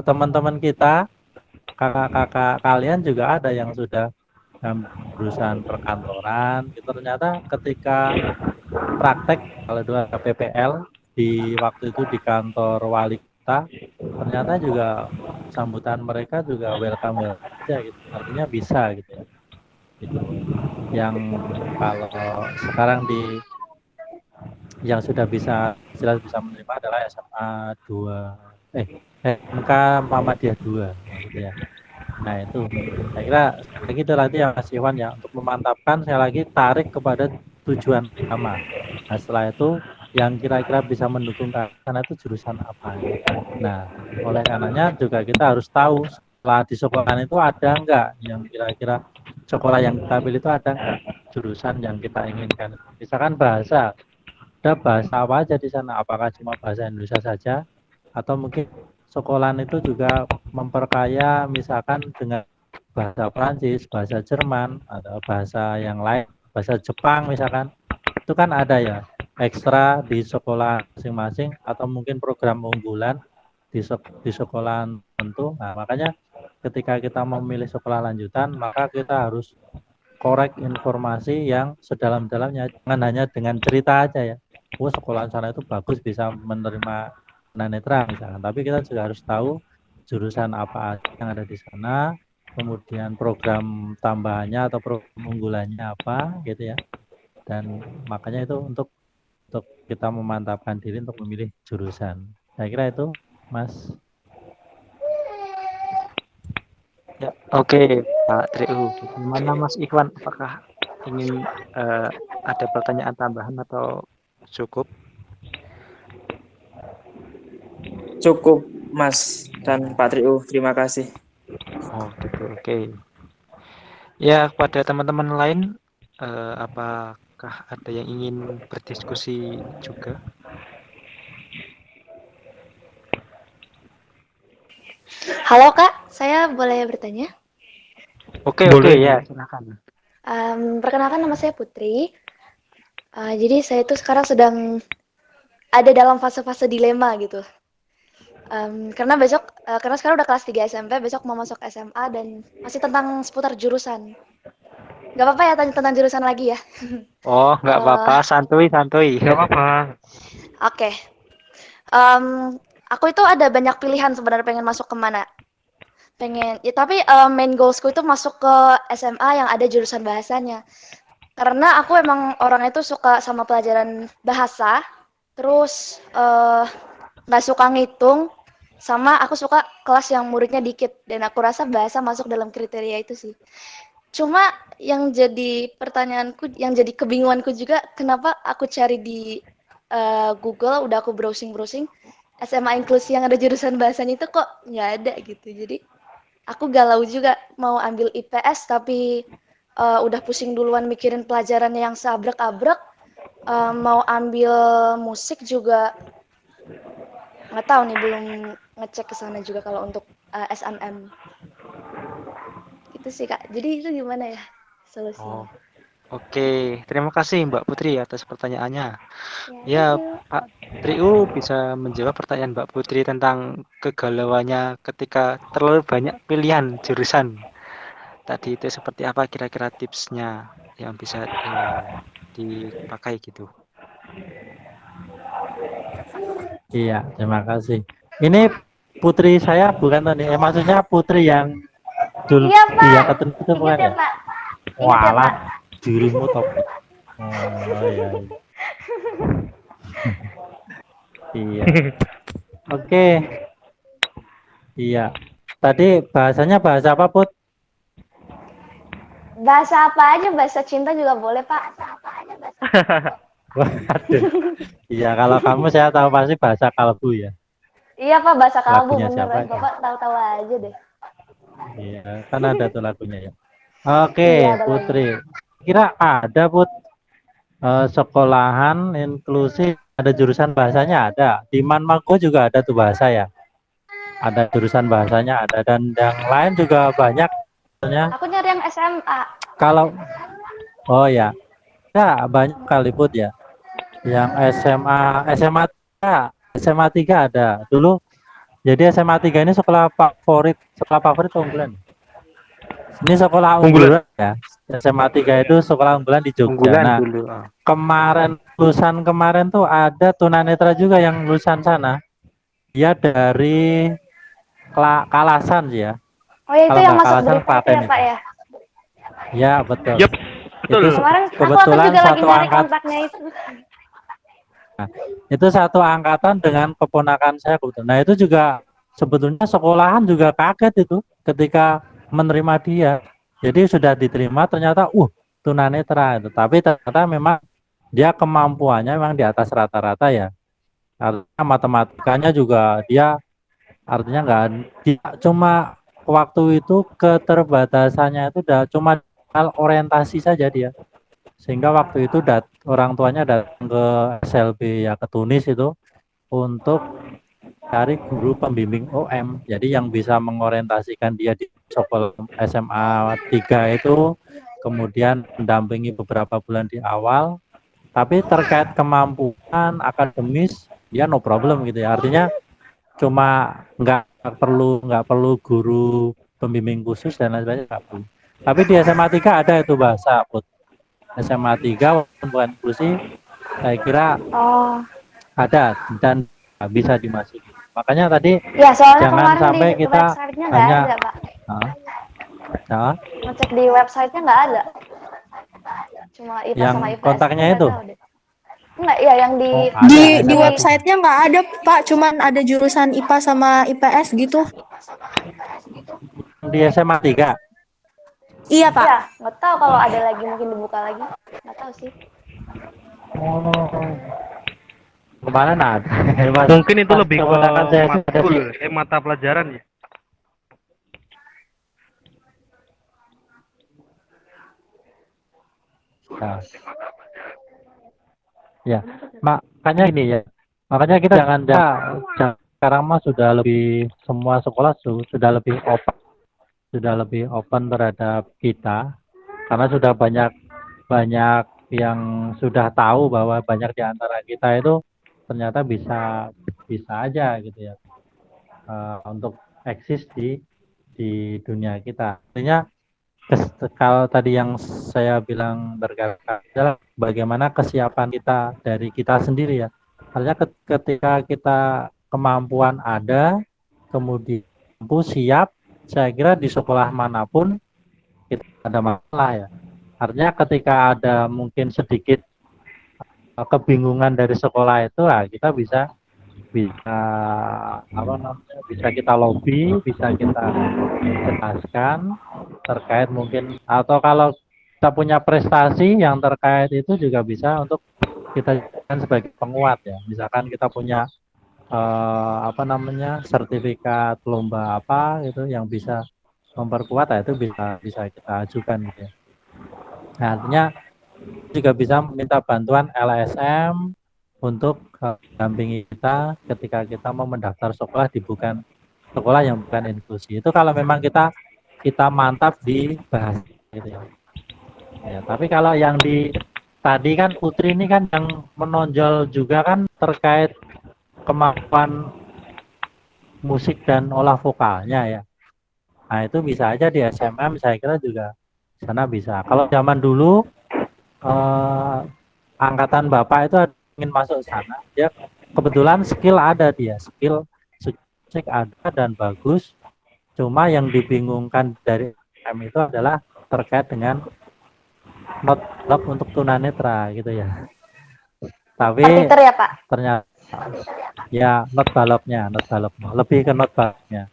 teman-teman kita, kakak-kakak kalian juga ada yang sudah jurusan perkantoran. Itu ternyata ketika praktek kalau dua PPL di waktu itu di kantor wali kota, ternyata juga sambutan mereka juga welcome aja gitu. Artinya bisa gitu ya. Gitu. Yang kalau sekarang yang sudah jelas bisa menerima adalah SMA 2 MK Muhammadiyah 2 gitu ya. Nah itu saya kira itu nanti yang Mas Iwan ya, untuk memantapkan saya lagi tarik kepada tujuan utama. Nah setelah itu yang kira-kira bisa mendukung karena itu jurusan apa. Nah oleh karenanya juga kita harus tahu setelah di sekolah itu ada enggak yang kira-kira sekolah yang kita pilih itu ada enggak jurusan yang kita inginkan. Misalkan bahasa, ada bahasa apa aja di sana, apakah cuma bahasa Indonesia saja atau mungkin sekolahan itu juga memperkaya misalkan dengan bahasa Prancis, bahasa Jerman, atau bahasa yang lain, bahasa Jepang misalkan. Itu kan ada ya ekstra di sekolah masing-masing atau mungkin program unggulan di sekolah tentu. Nah, makanya ketika kita memilih sekolah lanjutan, maka kita harus korek informasi yang sedalam-dalamnya, jangan hanya dengan cerita aja ya. Sekolah sana itu bagus bisa menerima tunanetra misalkan, tapi kita juga harus tahu jurusan apa yang ada di sana, kemudian program tambahannya atau program unggulannya apa gitu ya. Dan makanya itu untuk kita memantapkan diri untuk memilih jurusan. Saya kira itu, Mas. Ya, oke, Pak Triu. Gimana Mas Ikhwan? Apakah ingin ada pertanyaan tambahan atau Cukup. Cukup Mas dan Pak Triu, terima kasih. Oh, gitu. Oke. Ya, kepada teman-teman lain, apakah ada yang ingin berdiskusi juga? Halo Kak, saya boleh bertanya? Oke, Boleh. ya, silakan. Perkenalkan nama saya Putri. Jadi saya itu sekarang sedang ada dalam fase-fase dilema gitu. Karena karena sekarang udah kelas 3 SMP, besok mau masuk SMA dan masih tentang seputar jurusan. Gak apa-apa ya tanya tentang jurusan lagi ya? Oh, nggak apa-apa, santuy. Nggak apa-apa. Oke. Aku itu ada banyak pilihan sebenarnya pengen masuk kemana. Tapi main goalsku itu masuk ke SMA yang ada jurusan bahasanya. Karena aku emang orangnya itu suka sama pelajaran bahasa, terus nggak suka ngitung, sama aku suka kelas yang muridnya dikit, dan aku rasa bahasa masuk dalam kriteria itu sih. Cuma yang jadi pertanyaanku, yang jadi kebingunganku juga, kenapa aku cari di Google, udah aku browsing-browsing, SMA inklusi yang ada jurusan bahasanya itu kok nggak ada gitu. Jadi aku galau juga mau ambil IPS, tapi udah pusing duluan mikirin pelajaran yang seabrek-abrek. Mau ambil musik juga nggak tahu nih, belum ngecek ke sana juga kalau untuk SNM. Itu sih Kak. Jadi itu gimana ya solusinya? Oh, oke. Terima kasih Mbak Putri atas pertanyaannya. Ya, thank you. Pak Triu bisa menjawab pertanyaan Mbak Putri tentang kegalauannya ketika terlalu banyak pilihan jurusan. Tadi itu seperti apa kira-kira tipsnya yang bisa dipakai gitu. Iya, terima kasih. Ini putri saya bukan tadi, maksudnya putri yang dulu Iya Pak. dia ketemu itu bukan Ingat ya ya? Pak. Ingat ya Walah, Pak. dirimu topik. Oh iya. Iya. Oke. Iya. Tadi bahasanya bahasa apa, Put? Bahasa apa aja, bahasa cinta juga boleh Pak. Waduh. Iya, kalau kamu saya tahu pasti bahasa kalbu ya. Iya Pak, bahasa kalbu Lagunya siapa beneran. itu? Bapak tahu-tahu aja deh. Iya, kan ada tuh lagunya ya. Oke, Iya, ada Putri. Kira ada, Put, sekolahan inklusif ada jurusan bahasanya ada. Di Manmago juga ada tuh bahasa ya. Ada jurusan bahasanya ada, dan yang lain juga banyak. Sebenarnya Aku nyari yang SMA. kalau oh ya, ya banyak kali Put ya. Yang SMA 3 ada. Dulu jadi SMA 3 ini sekolah favorit unggulan. Ini sekolah unggulan ya. SMA 3 itu sekolah unggulan di Jogja. Unggulan Nah, dulu. lulusan kemarin tuh ada tunanetra juga yang lulusan sana. Dia dari Kalasan sih ya. Oh ya, itu Kalau yang nggak masuk Kalasan, berita itu Klaten ya Pak itu. ya. Ya betul. Yep, betul. Itu Kemarin aku kebetulan juga lagi satu nyari kontaknya itu. Itu satu angkatan dengan keponakan saya kebetulan. Nah itu juga sebetulnya sekolahan juga kaget itu ketika menerima dia. Jadi sudah diterima ternyata tunanetra itu. Tapi ternyata memang dia kemampuannya memang di atas rata-rata ya. Artinya matematikanya juga dia artinya cuma waktu itu keterbatasannya itu udah cuma hal orientasi saja dia. Sehingga waktu itu orang tuanya datang ke SLB ya, ke Tunis itu untuk cari guru pembimbing OM. Jadi yang bisa mengorientasikan dia di sekolah SMA 3 itu, kemudian mendampingi beberapa bulan di awal. Tapi terkait kemampuan akademis dia no problem gitu ya. Artinya cuma nggak perlu guru pembimbing khusus dan lain sebagainya, nggak perlu. Tapi di SMA 3 ada itu bahasa, Put. SMA 3 bukan inklusi, saya kira ada dan bisa dimasuki. Makanya tadi ya, soalnya jangan sampai di kita website-nya nggak hanya ada, Pak. Ngecek di website-nya nggak ada. Cuma IPA yang sama IPS. kontaknya itu. Enggak, ya yang di Di websitenya nggak ada Pak, cuman ada jurusan IPA sama IPS gitu. Di SMA 3. Iya Pak. Iya, nggak tahu kalau ada lagi, mungkin dibuka lagi. Nggak tahu sih. kemarin ada. Pas, Mungkin itu pas lebih ke keponakan saya itu ada matkul, mata pelajaran ya. Nah, ya, makanya ini ya. Makanya kita jangan sekarang mah sudah lebih semua sekolah sudah lebih open terhadap kita karena sudah banyak yang sudah tahu bahwa banyak di antara kita itu ternyata bisa aja gitu ya untuk eksis di dunia kita. Artinya kalau tadi yang saya bilang berkali-kali adalah bagaimana kesiapan kita dari kita sendiri ya. Artinya ketika kita kemampuan ada, kemudian mampu siap, saya kira di sekolah manapun kita ada masalah ya. Artinya ketika ada mungkin sedikit kebingungan dari sekolah itu, kita bisa bisa kita lobby, bisa kita jelaskan terkait mungkin atau kalau kita punya prestasi yang terkait itu juga bisa untuk kita jadikan sebagai penguat ya. Misalkan kita punya sertifikat lomba apa gitu yang bisa memperkuat, itu bisa kita ajukan gitu ya. Nah, artinya juga bisa minta bantuan LSM untuk dampingi kita ketika kita mau mendaftar sekolah sekolah yang bukan inklusi. Itu kalau memang kita mantap di bahasa gitu ya. Ya, tapi kalau yang tadi kan Putri ini kan yang menonjol juga kan terkait kemampuan musik dan olah vokalnya ya. Nah, itu bisa aja di SMM, saya kira juga sana bisa. Kalau zaman dulu angkatan Bapak itu ingin masuk sana, dia kebetulan skill musik ada dan bagus. Cuma yang dibingungkan dari SM itu adalah terkait dengan not untuk tunanetra gitu ya. Tapi Partitur ya Pak? Ternyata ya not baloknya, lebih ke not baloknya.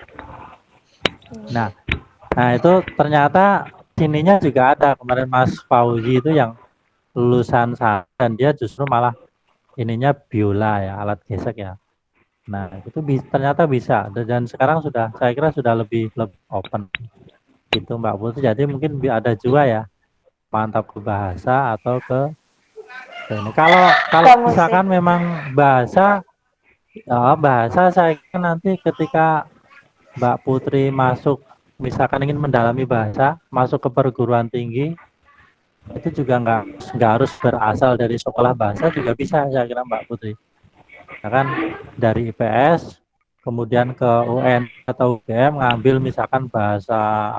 Nah itu ternyata sininya juga ada kemarin Mas Fauzi itu yang lulusan sana dan dia justru malah ininya biola ya, alat gesek ya. Nah itu ternyata bisa dan sekarang saya kira sudah lebih open gitu Mbak Putri. Jadi mungkin ada juga ya mantap ke bahasa atau ke ini. Kalau misalkan memang bahasa saya kira nanti ketika Mbak Putri masuk misalkan ingin mendalami bahasa, masuk ke perguruan tinggi, itu juga nggak harus berasal dari sekolah bahasa, juga bisa saya kira Mbak Putri. Ya kan dari IPS kemudian ke UN atau UGM ngambil misalkan bahasa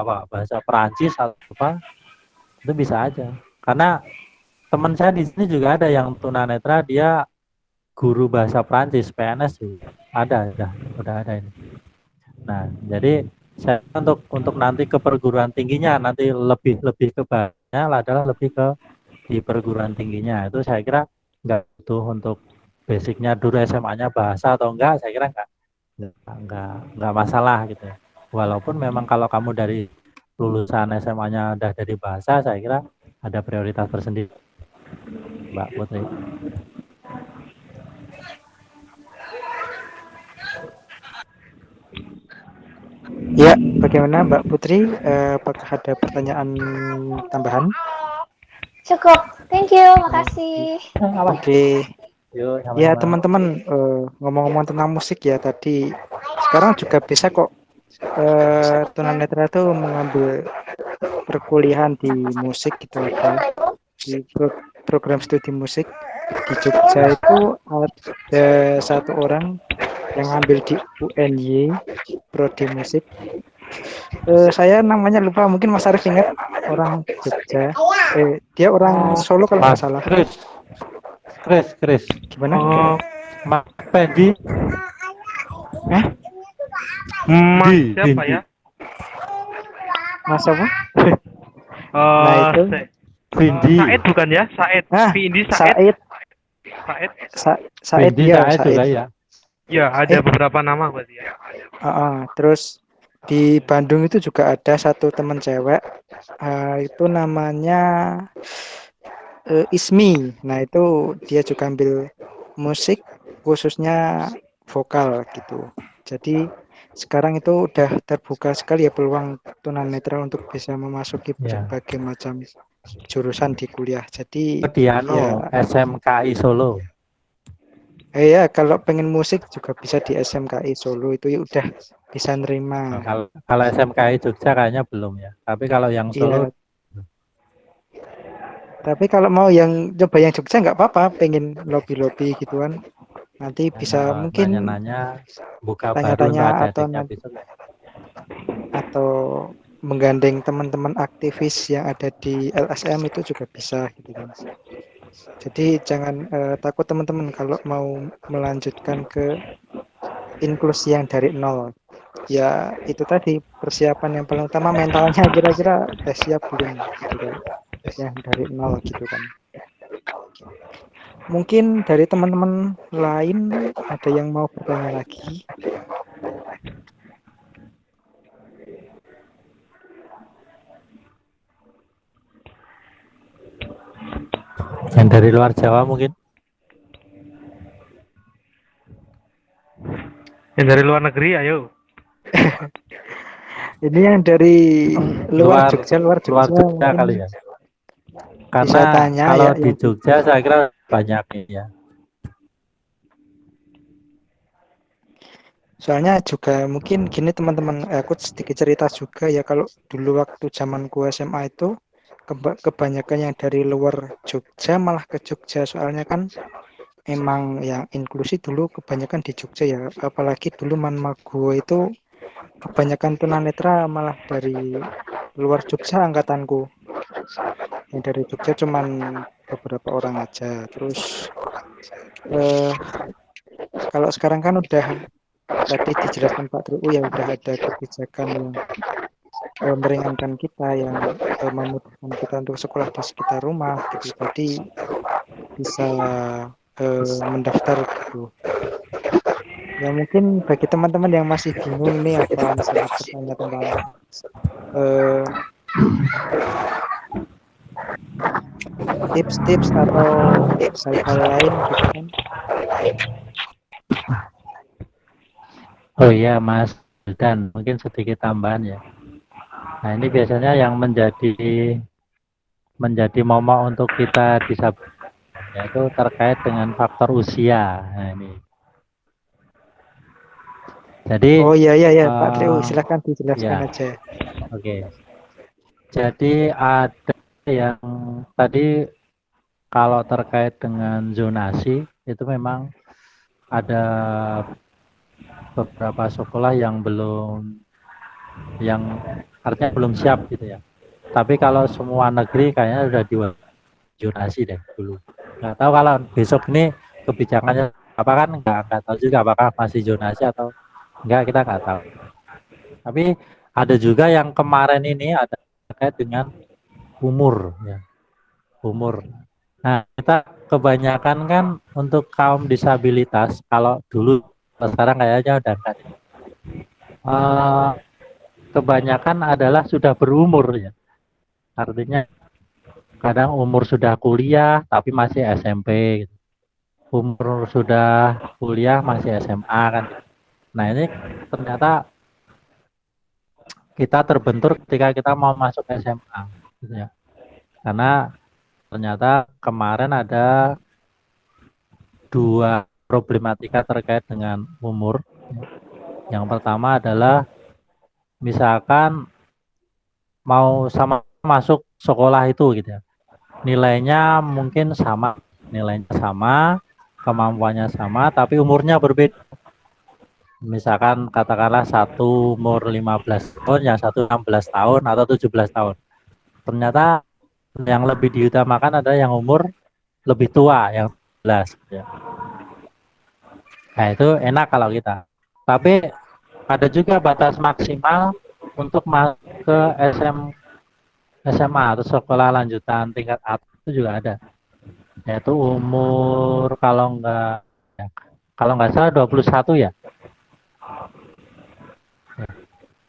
Perancis atau apa, itu bisa aja. Karena teman saya di sini juga ada yang tunanetra, dia guru bahasa Perancis, PNS juga udah ada ini. Nah, jadi saya untuk nanti ke perguruan tingginya nanti lebih ke bahasanya adalah lebih ke di perguruan tingginya. Itu saya kira nggak butuh untuk basicnya dulu SMA-nya bahasa atau enggak, saya kira enggak masalah gitu. Walaupun memang kalau kamu dari lulusan SMA-nya udah dari bahasa, saya kira ada prioritas tersendiri, Mbak Putri. Ya, bagaimana Mbak Putri? Apakah ada pertanyaan tambahan? Cukup, thank you, makasih. Oke. Ya teman-teman, ngomong-ngomong tentang musik ya tadi, sekarang juga bisa kok tunanetra itu mengambil perkuliahan di musik gitu, ada di program studi musik di Jogja itu ada satu orang yang ambil di UNY prodi musik. Saya namanya lupa, mungkin Mas Arif ingat, orang Jogja. Dia orang Solo kalau nggak salah. Chris. Gimana? Mas Pendi. Mas siapa ya? Mas apa? Nah itu. Vindi. Said bukan ya? Said. Vindi Said. Said ya. Juga ya. Ya, ada beberapa nama berarti ya. Terus di Bandung itu juga ada satu teman cewek, itu namanya Ismi. Nah itu dia juga ambil musik khususnya vokal gitu. Jadi sekarang itu udah terbuka sekali ya peluang tunanetra untuk bisa memasuki Ya. berbagai macam jurusan di kuliah. Jadi Di ya SMKI Solo. ya kalau pengen musik juga bisa di SMKI Solo itu ya udah bisa nerima. Kalau SMKI Jogja kayaknya belum ya. Tapi kalau yang Solo. Iya. Tapi kalau mau yang coba yang Jogja nggak apa-apa, pengen lobby-lobby gituan. Nanti bisa mungkin nanya-nanya buka baru tanya-tanya atau nanti atau menggandeng teman-teman aktivis yang ada di LSM itu juga bisa gitu kan. Jadi jangan takut teman-teman kalau mau melanjutkan ke inklusi yang dari nol. Ya itu tadi persiapan yang paling utama mentalnya kira-kira udah siap belum gitu kan. Yang dari nol gitu kan. Mungkin dari teman-teman lain ada yang mau bertanya lagi. Yang dari luar Jawa mungkin? Yang dari luar negeri, ayo. Ini yang dari luar Jogja Jogja kali ya. Karena tanya, kalau ya, di Jogja saya kira banyak ya. Soalnya juga mungkin gini teman-teman, aku sedikit cerita juga ya, kalau dulu waktu zamanku SMA itu kebanyakan yang dari luar Jogja malah ke Jogja, soalnya kan emang yang inklusi dulu kebanyakan di Jogja ya, apalagi dulu Manmago itu kebanyakan tunanetra malah dari luar Jogja angkatanku. Yang dari Jogja cuman beberapa orang aja. Terus kalau sekarang kan udah tadi dijelaskan Pak Triu ya, udah ada kebijakan yang meringankan kita, yang memudahkan kita untuk sekolah di sekitar rumah gitu. Jadi bisa mendaftar gitu. Ya mungkin bagi teman-teman yang masih bingung ini apa misalnya bertanya tentang tips-tips atau hal-hal lain gitu kan. Oh iya Mas, dan mungkin sedikit tambahan ya. Nah ini biasanya yang menjadi momok untuk kita disabilitas yaitu terkait dengan faktor usia. Nah ini. Jadi oh iya Pak Triu, silakan dijelaskan ya. aja. Oke. Jadi ada yang tadi kalau terkait dengan zonasi itu memang ada beberapa sekolah yang artinya belum siap gitu ya. Tapi kalau semua negeri kayaknya sudah zonasi deh dulu. Nggak tahu kalau besok ini kebijakannya apa kan nggak tahu juga apakah masih zonasi atau enggak, kita nggak tahu. Tapi ada juga yang kemarin ini ada terkait dengan umur ya. Umur. Nah, kita kebanyakan kan untuk kaum disabilitas, kalau dulu, sekarang kayaknya udah enggak. Kebanyakan adalah sudah berumur ya. Artinya kadang umur sudah kuliah tapi masih SMP. Gitu. Umur sudah kuliah masih SMA kan. Nah ini ternyata kita terbentur ketika kita mau masuk SMA. Gitu ya. Karena ternyata kemarin ada 2 problematika terkait dengan umur. Yang pertama adalah misalkan mau sama masuk sekolah itu gitu ya. Nilainya mungkin sama, kemampuannya sama, tapi umurnya berbeda. Misalkan katakanlah satu umur 15 tahun, yang satu 16 tahun atau 17 tahun. Ternyata yang lebih diutamakan ada yang umur lebih tua, yang 11 ya. Nah itu enak kalau kita. Tapi ada juga batas maksimal untuk masuk ke SMA atau sekolah lanjutan tingkat atas itu juga ada. Yaitu umur kalau nggak salah 21 ya.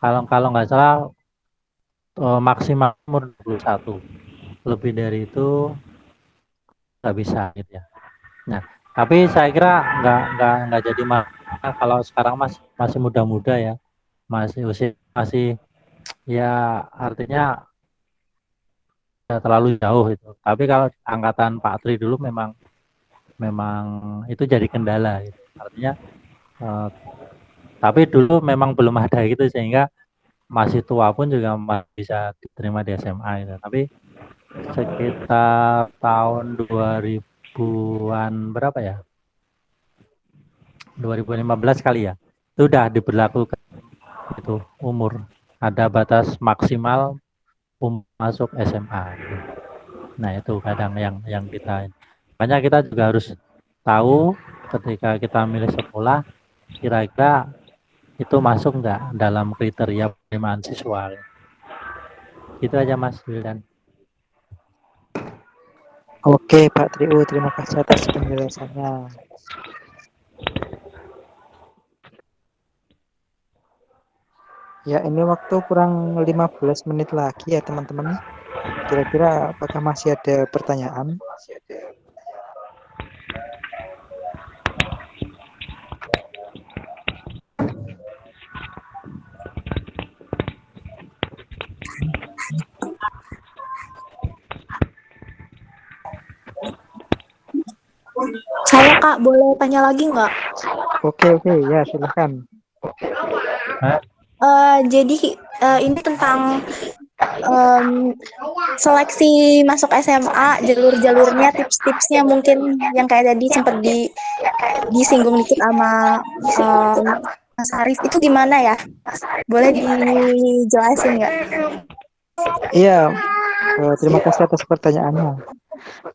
Kalau nggak salah maksimal umur 21. Lebih dari itu nggak bisa gitu ya. Nah, Tapi saya kira nggak jadi masalah kalau sekarang masih muda-muda ya, masih usia masih ya artinya tidak terlalu jauh itu. Tapi kalau angkatan Pak Tri dulu memang itu jadi kendala gitu. Artinya tapi dulu memang belum ada gitu sehingga masih tua pun juga masih bisa diterima di SMA gitu. Tapi sekitar tahun 2000-an berapa ya? 2015 kali ya. Itu udah diberlakukan itu umur. Ada batas maksimal masuk SMA. Gitu. Nah, itu kadang yang kita makanya kita juga harus tahu ketika kita milih sekolah kira-kira itu masuk nggak dalam kriteria penerimaan siswa. Itu aja Mas Wildan. Oke Pak Triu, terima kasih atas penjelasannya. Ya, ini waktu kurang 15 menit lagi ya teman-teman. Kira-kira apakah masih ada pertanyaan? Saya Kak, boleh tanya lagi nggak? Oke, ya silahkan. Jadi ini tentang seleksi masuk SMA, jalur-jalurnya, tips-tipsnya mungkin yang kayak tadi sempat disinggung dikit sama Mas Arif, itu gimana ya? Boleh dijelasin nggak? Iya, terima kasih atas pertanyaannya.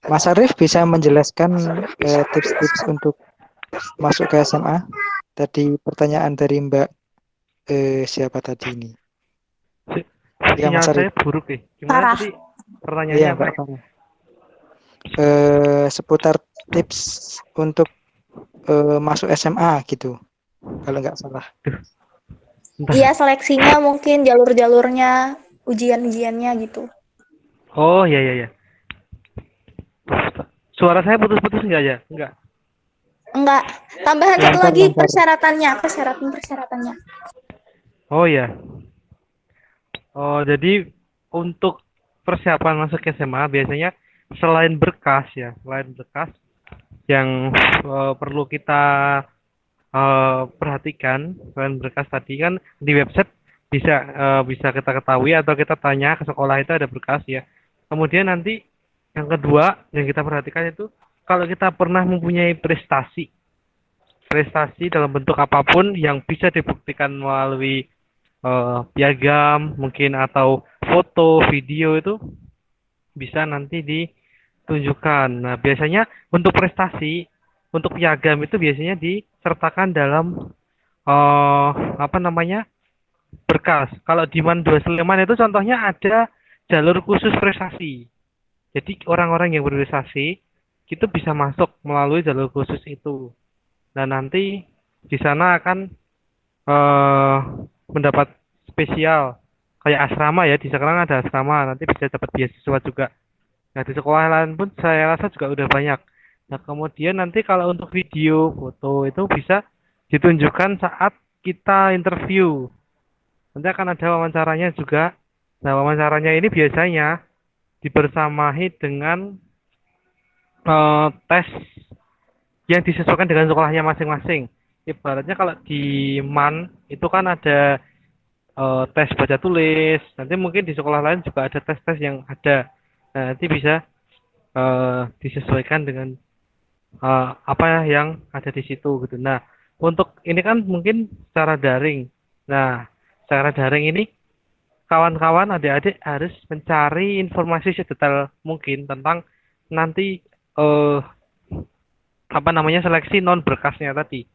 Mas Arif bisa menjelaskan tips-tips untuk masuk ke SMA? Tadi pertanyaan dari Mbak siapa tadi ini? Ya, Sinyal Mas Arif. saya buruk nih. Gimana tadi pertanyaannya Iya, apa? Mbak Farah. Seputar tips untuk masuk SMA gitu, kalau nggak salah. Iya, seleksinya mungkin jalur-jalurnya, ujian-ujiannya gitu. Oh, ya. Suara saya putus-putus enggak ya? Enggak. Enggak. Tambahan satu Lancar, lagi lancar. persyaratannya. Oh ya. Oh, jadi untuk persiapan masuk SMA biasanya selain berkas yang perlu kita perhatikan, selain berkas tadi kan di website bisa kita ketahui atau kita tanya ke sekolah itu ada berkas ya. Kemudian nanti yang kedua yang kita perhatikan itu kalau kita pernah mempunyai prestasi dalam bentuk apapun yang bisa dibuktikan melalui piagam mungkin atau foto, video itu bisa nanti ditunjukkan. Nah, biasanya untuk prestasi, untuk piagam itu biasanya disertakan dalam berkas. Kalau di Man 2 Sleman itu contohnya ada jalur khusus prestasi. Jadi orang-orang yang berprestasi itu bisa masuk melalui jalur khusus itu. Nah, nanti di sana akan mendapat spesial kayak asrama ya, di sekarang ada asrama, nanti bisa dapat beasiswa juga. Nah, di sekolah lain pun saya rasa juga udah banyak. Nah, kemudian nanti kalau untuk video, foto itu bisa ditunjukkan saat kita interview. Nanti akan ada wawancaranya juga. Nah, wawancaranya ini biasanya dibersamahi dengan tes yang disesuaikan dengan sekolahnya masing-masing. Ibaratnya kalau di MAN itu kan ada tes baca tulis. Nanti mungkin di sekolah lain juga ada tes-tes yang ada. Nah, nanti bisa disesuaikan dengan apa yang ada di situ gitu. Nah, untuk ini kan mungkin secara daring. Nah, secara daring ini kawan-kawan adik-adik harus mencari informasi sedetail mungkin tentang nanti seleksi non berkasnya tadi.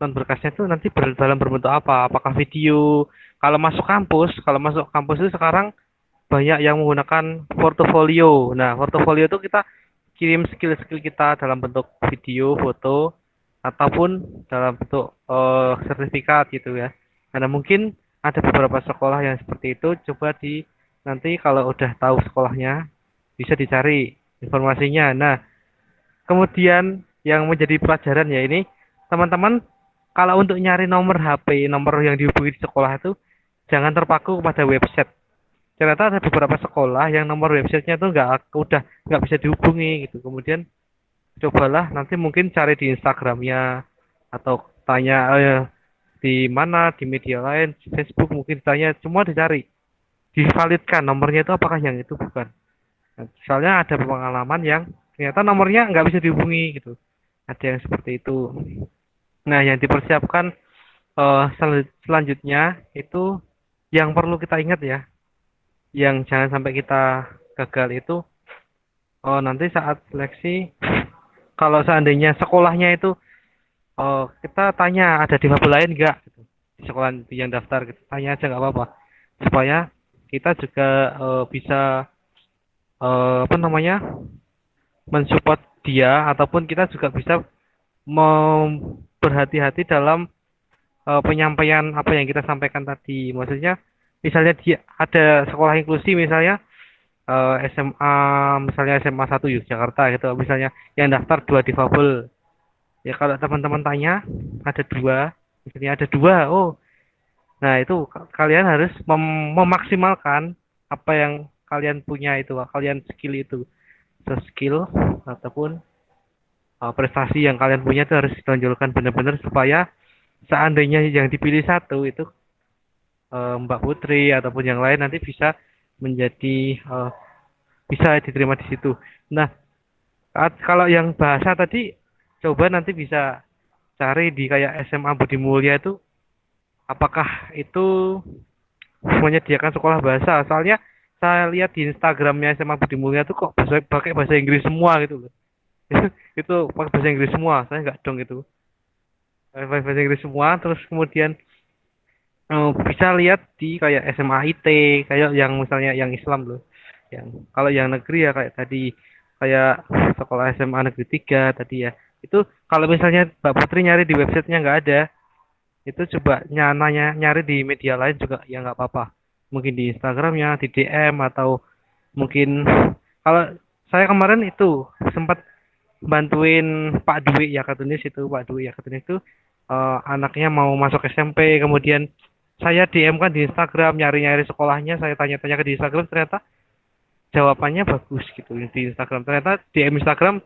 Non berkasnya itu nanti dalam berbentuk apa? Apakah video? Kalau masuk kampus itu sekarang banyak yang menggunakan portofolio. Nah, portofolio itu kita kirim skill-skill kita dalam bentuk video, foto, ataupun dalam bentuk sertifikat gitu ya. Karena mungkin ada beberapa sekolah yang seperti itu. Coba nanti kalau udah tahu sekolahnya bisa dicari informasinya. Nah, kemudian yang menjadi pelajaran ya ini, teman-teman kalau untuk nyari nomor HP, nomor yang dihubungi di sekolah itu jangan terpaku pada website. Ternyata ada beberapa sekolah yang nomor websitenya itu nggak bisa dihubungi gitu. Kemudian cobalah nanti mungkin cari di Instagramnya atau tanya di mana di media lain, di Facebook mungkin tanya, semua dicari, divalidkan nomornya itu apakah yang itu bukan. Nah, soalnya ada pengalaman yang ternyata nomornya nggak bisa dihubungi gitu. Ada yang seperti itu. Nah, yang dipersiapkan selanjutnya itu yang perlu kita ingat ya, yang jangan sampai kita gagal itu nanti saat seleksi, kalau seandainya sekolahnya itu kita tanya ada difabel lain enggak gitu. Di sekolah yang daftar gitu. Tanya aja nggak apa-apa. Supaya kita juga bisa mensupport dia, ataupun kita juga bisa berhati-hati dalam penyampaian apa yang kita sampaikan tadi. Maksudnya misalnya dia ada sekolah inklusi misalnya SMA, misalnya SMA 1 Yogyakarta gitu, misalnya yang daftar 2 difabel. Ya kalau teman-teman tanya ada 2, misalnya ada 2, nah itu kalian harus memaksimalkan apa yang kalian punya itu, kalian skill itu, skill ataupun prestasi yang kalian punya itu harus ditonjolkan benar-benar supaya seandainya yang dipilih satu itu Mbak Putri ataupun yang lain nanti bisa menjadi bisa diterima di situ. Nah, kalau yang bahasa tadi coba nanti bisa cari di kayak SMA Budi Mulya itu apakah itu menyediakan sekolah bahasa. Soalnya saya lihat di Instagramnya SMA Budi Mulya itu kok pakai bahasa Inggris semua gitu loh. Itu pakai bahasa Inggris semua, saya nggak dong itu. Bahasa Inggris semua, terus kemudian bisa lihat di kayak SMA IT, kayak yang misalnya yang Islam loh. Kalau yang negeri ya kayak tadi, kayak sekolah SMA Negeri 3 tadi ya. Itu kalau misalnya Mbak Putri nyari di websitenya nggak ada, itu coba nyari di media lain juga ya nggak apa-apa. Mungkin di Instagramnya, di DM, atau mungkin kalau saya kemarin itu sempat bantuin Pak Dwi ya Kartunis itu, Pak Dwi ya Kartunis itu anaknya mau masuk SMP, kemudian saya DM kan di Instagram, nyari-nyari sekolahnya, saya tanya-tanya di Instagram, ternyata jawabannya bagus gitu di Instagram. Ternyata DM Instagram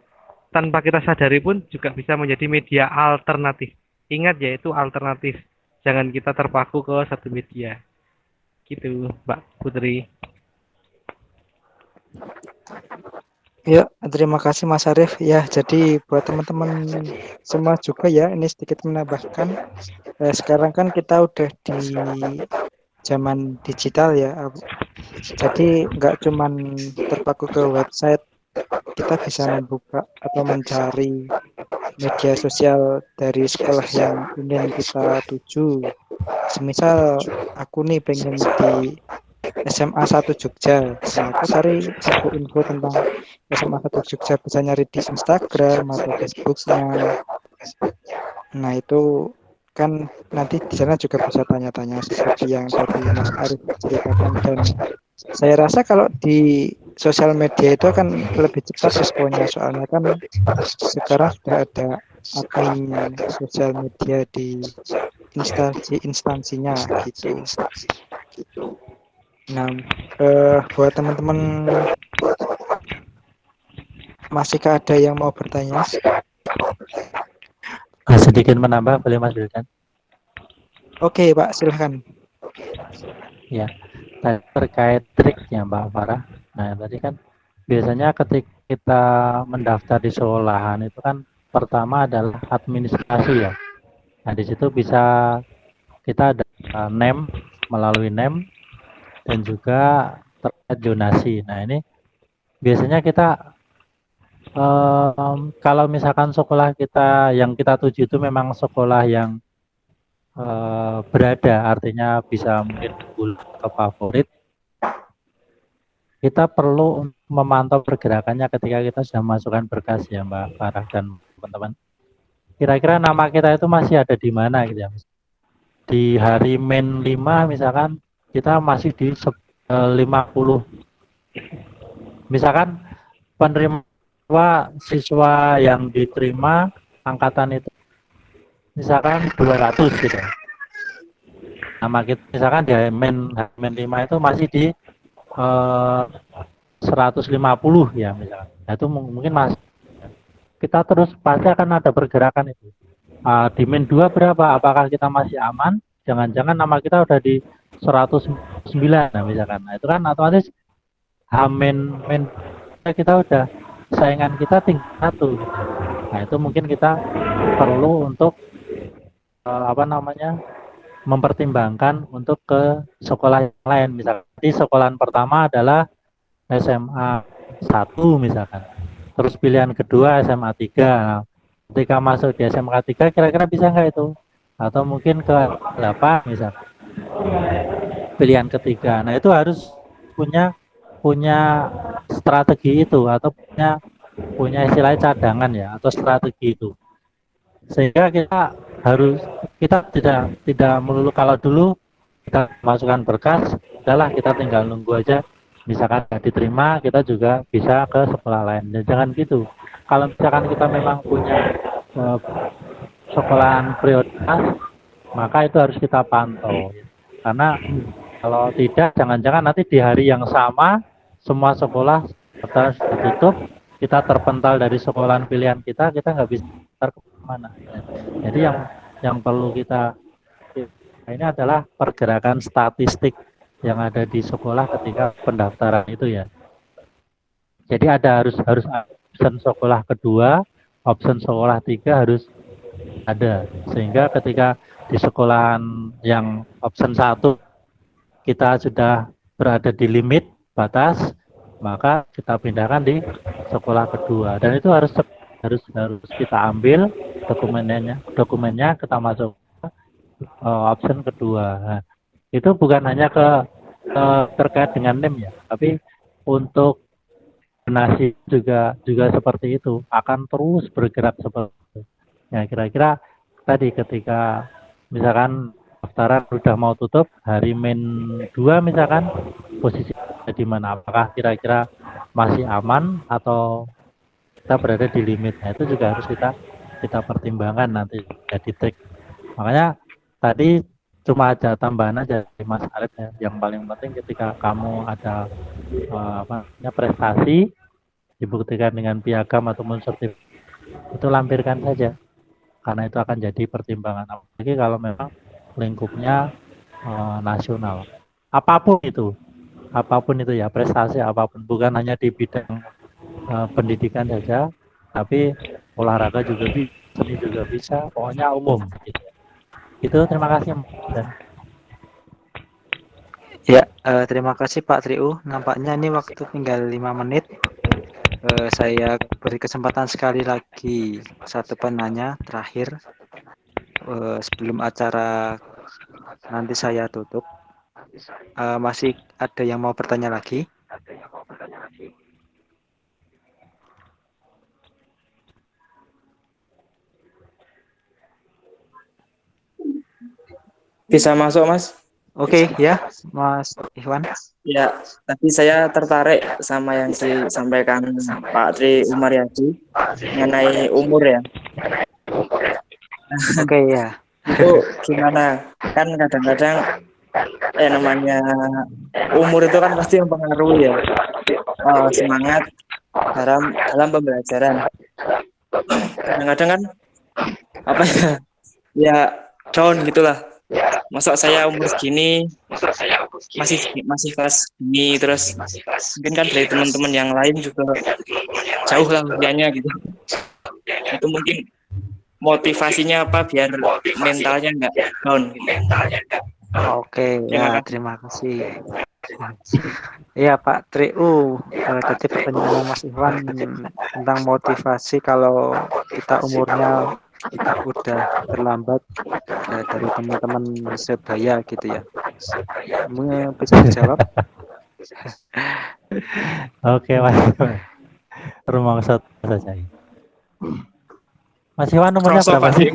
tanpa kita sadari pun juga bisa menjadi media alternatif. Ingat ya, itu alternatif. Jangan kita terpaku ke satu media. Gitu, Mbak Putri. Ya, terima kasih Mas Arief. Ya, jadi buat teman-teman semua juga ya, ini sedikit menambahkan. Sekarang kan kita udah di zaman digital ya. Jadi nggak cuman terpaku ke website, kita bisa membuka atau mencari media sosial dari sekolah yang ingin kita tuju. Semisal aku nih pengen di SMA 1 Jogja, nah aku cari info tentang SMA 1 Jogja, bisa nyari di Instagram atau Facebooknya. Nah itu kan nanti di sana juga bisa tanya-tanya seperti yang tadi Mas Arief ceritakan, dan saya rasa kalau di sosial media itu akan lebih cepat responnya, soalnya kan sekarang sudah ada admin sosial media di instansinya gitu. Nah, buat teman-teman masihkah ada yang mau bertanya? Sedikit menambah, boleh Mas Wildan? Oke Pak, silahkan. Ya, terkait triknya Mbak Farah. Nah, tadi kan biasanya ketika kita mendaftar di sekolahan itu kan pertama adalah administrasi ya. Nah, di situ bisa kita ada NEM, melalui NEM, dan juga terkait donasi. Nah, ini biasanya kita kalau misalkan sekolah kita yang kita tuju itu memang sekolah yang berada, artinya bisa mungkin ke favorit, kita perlu memantau pergerakannya ketika kita sudah masukkan berkas ya Mbak Farah dan teman-teman. Kira-kira nama kita itu masih ada di mana gitu ya. Di hari min 5 misalkan kita masih di 50. Misalkan penerima siswa yang diterima angkatan itu misalkan 200 gitu. Nama kita misalkan di H-5 itu masih di 150 ya misalkan. Nah, itu mungkin masih kita terus pasti akan ada pergerakan itu. Di min 2 berapa? Apakah kita masih aman? Jangan-jangan nama kita udah di 109 nah misalkan. Nah, itu kan otomatis min kita udah saingan kita tinggal 1. Nah, itu mungkin kita perlu untuk mempertimbangkan untuk ke sekolah yang lain. Misalkan di sekolahan pertama adalah SMA 1 misalkan. Terus pilihan kedua SMA 3. Nah, ketika masuk di SMA 3 kira-kira bisa nggak itu? Atau mungkin ke 8 misalkan. Pilihan ketiga. Nah, itu harus punya strategi itu atau punya istilahnya cadangan ya atau strategi itu. Sehingga kita tidak melulu kalau dulu kita masukkan berkas, udahlah kita tinggal nunggu aja. Misalkan nggak diterima, kita juga bisa ke sekolah lain. Dan jangan gitu. Kalau misalkan kita memang punya sekolahan prioritas, maka itu harus kita pantau. Karena kalau tidak, jangan-jangan nanti di hari yang sama semua sekolah harus ditutup, kita terpental dari sekolahan pilihan kita nggak bisa kemana. Jadi yang perlu kita ini adalah pergerakan statistik yang ada di sekolah ketika pendaftaran itu ya. Jadi harus option sekolah kedua, option sekolah 3 harus ada. Sehingga ketika di sekolahan yang option 1 kita sudah berada di limit batas, maka kita pindahkan di sekolah kedua. Dan itu harus kita ambil dokumennya kita masuk option kedua. Nah, itu bukan hanya terkait dengan NIM ya, tapi untuk donasi juga seperti itu, akan terus bergerak seperti itu. Ya kira-kira tadi ketika misalkan pendaftaran sudah mau tutup hari min 2 misalkan, posisi di mana, apakah kira-kira masih aman atau kita berada di limit. Nah, itu juga harus kita pertimbangkan nanti jadi trik. Makanya tadi cuma ada tambahan aja Mas Arif ya. Yang paling penting ketika kamu ada prestasi dibuktikan dengan piagam ataupun sertifikat, itu lampirkan saja karena itu akan jadi pertimbangan, apalagi kalau memang lingkupnya nasional. Apapun itu ya, prestasi apapun, bukan hanya di bidang pendidikan saja, tapi olahraga juga bisa, seni juga bisa, pokoknya umum gitu. Itu terima kasih. Ya, terima kasih Pak Triu. Nampaknya ini waktu tinggal 5 menit. Saya beri kesempatan sekali lagi satu penanya terakhir sebelum acara nanti saya tutup. Masih ada yang mau bertanya lagi? Bisa masuk, Mas? Oke, ya, Mas Iwan. Ya, tadi saya tertarik sama yang disampaikan Pak Tri Umaryadi mengenai umur ya. Oke, ya. Itu gimana? Kan kadang-kadang namanya umur itu kan pasti mempengaruhi ya semangat dalam pembelajaran. Kadang-kadang kan ya down gitulah. Masa saya umur segini masih kelas gini, terus mungkin kan dari teman-teman yang lain juga jauh lah usianya gitu. Itu mungkin motivasinya apa biar mentalnya nggak down gitu. Oke, ya, terima kasih. Iya Pak Triu, tadi pertanyaan Mas Iwan tentang motivasi kalau kita umurnya kita udah terlambat dari teman-teman sebaya gitu ya. Bisa dijawab? Oke Mas, rumah saja. Mas Iwan umurnya berapa sih?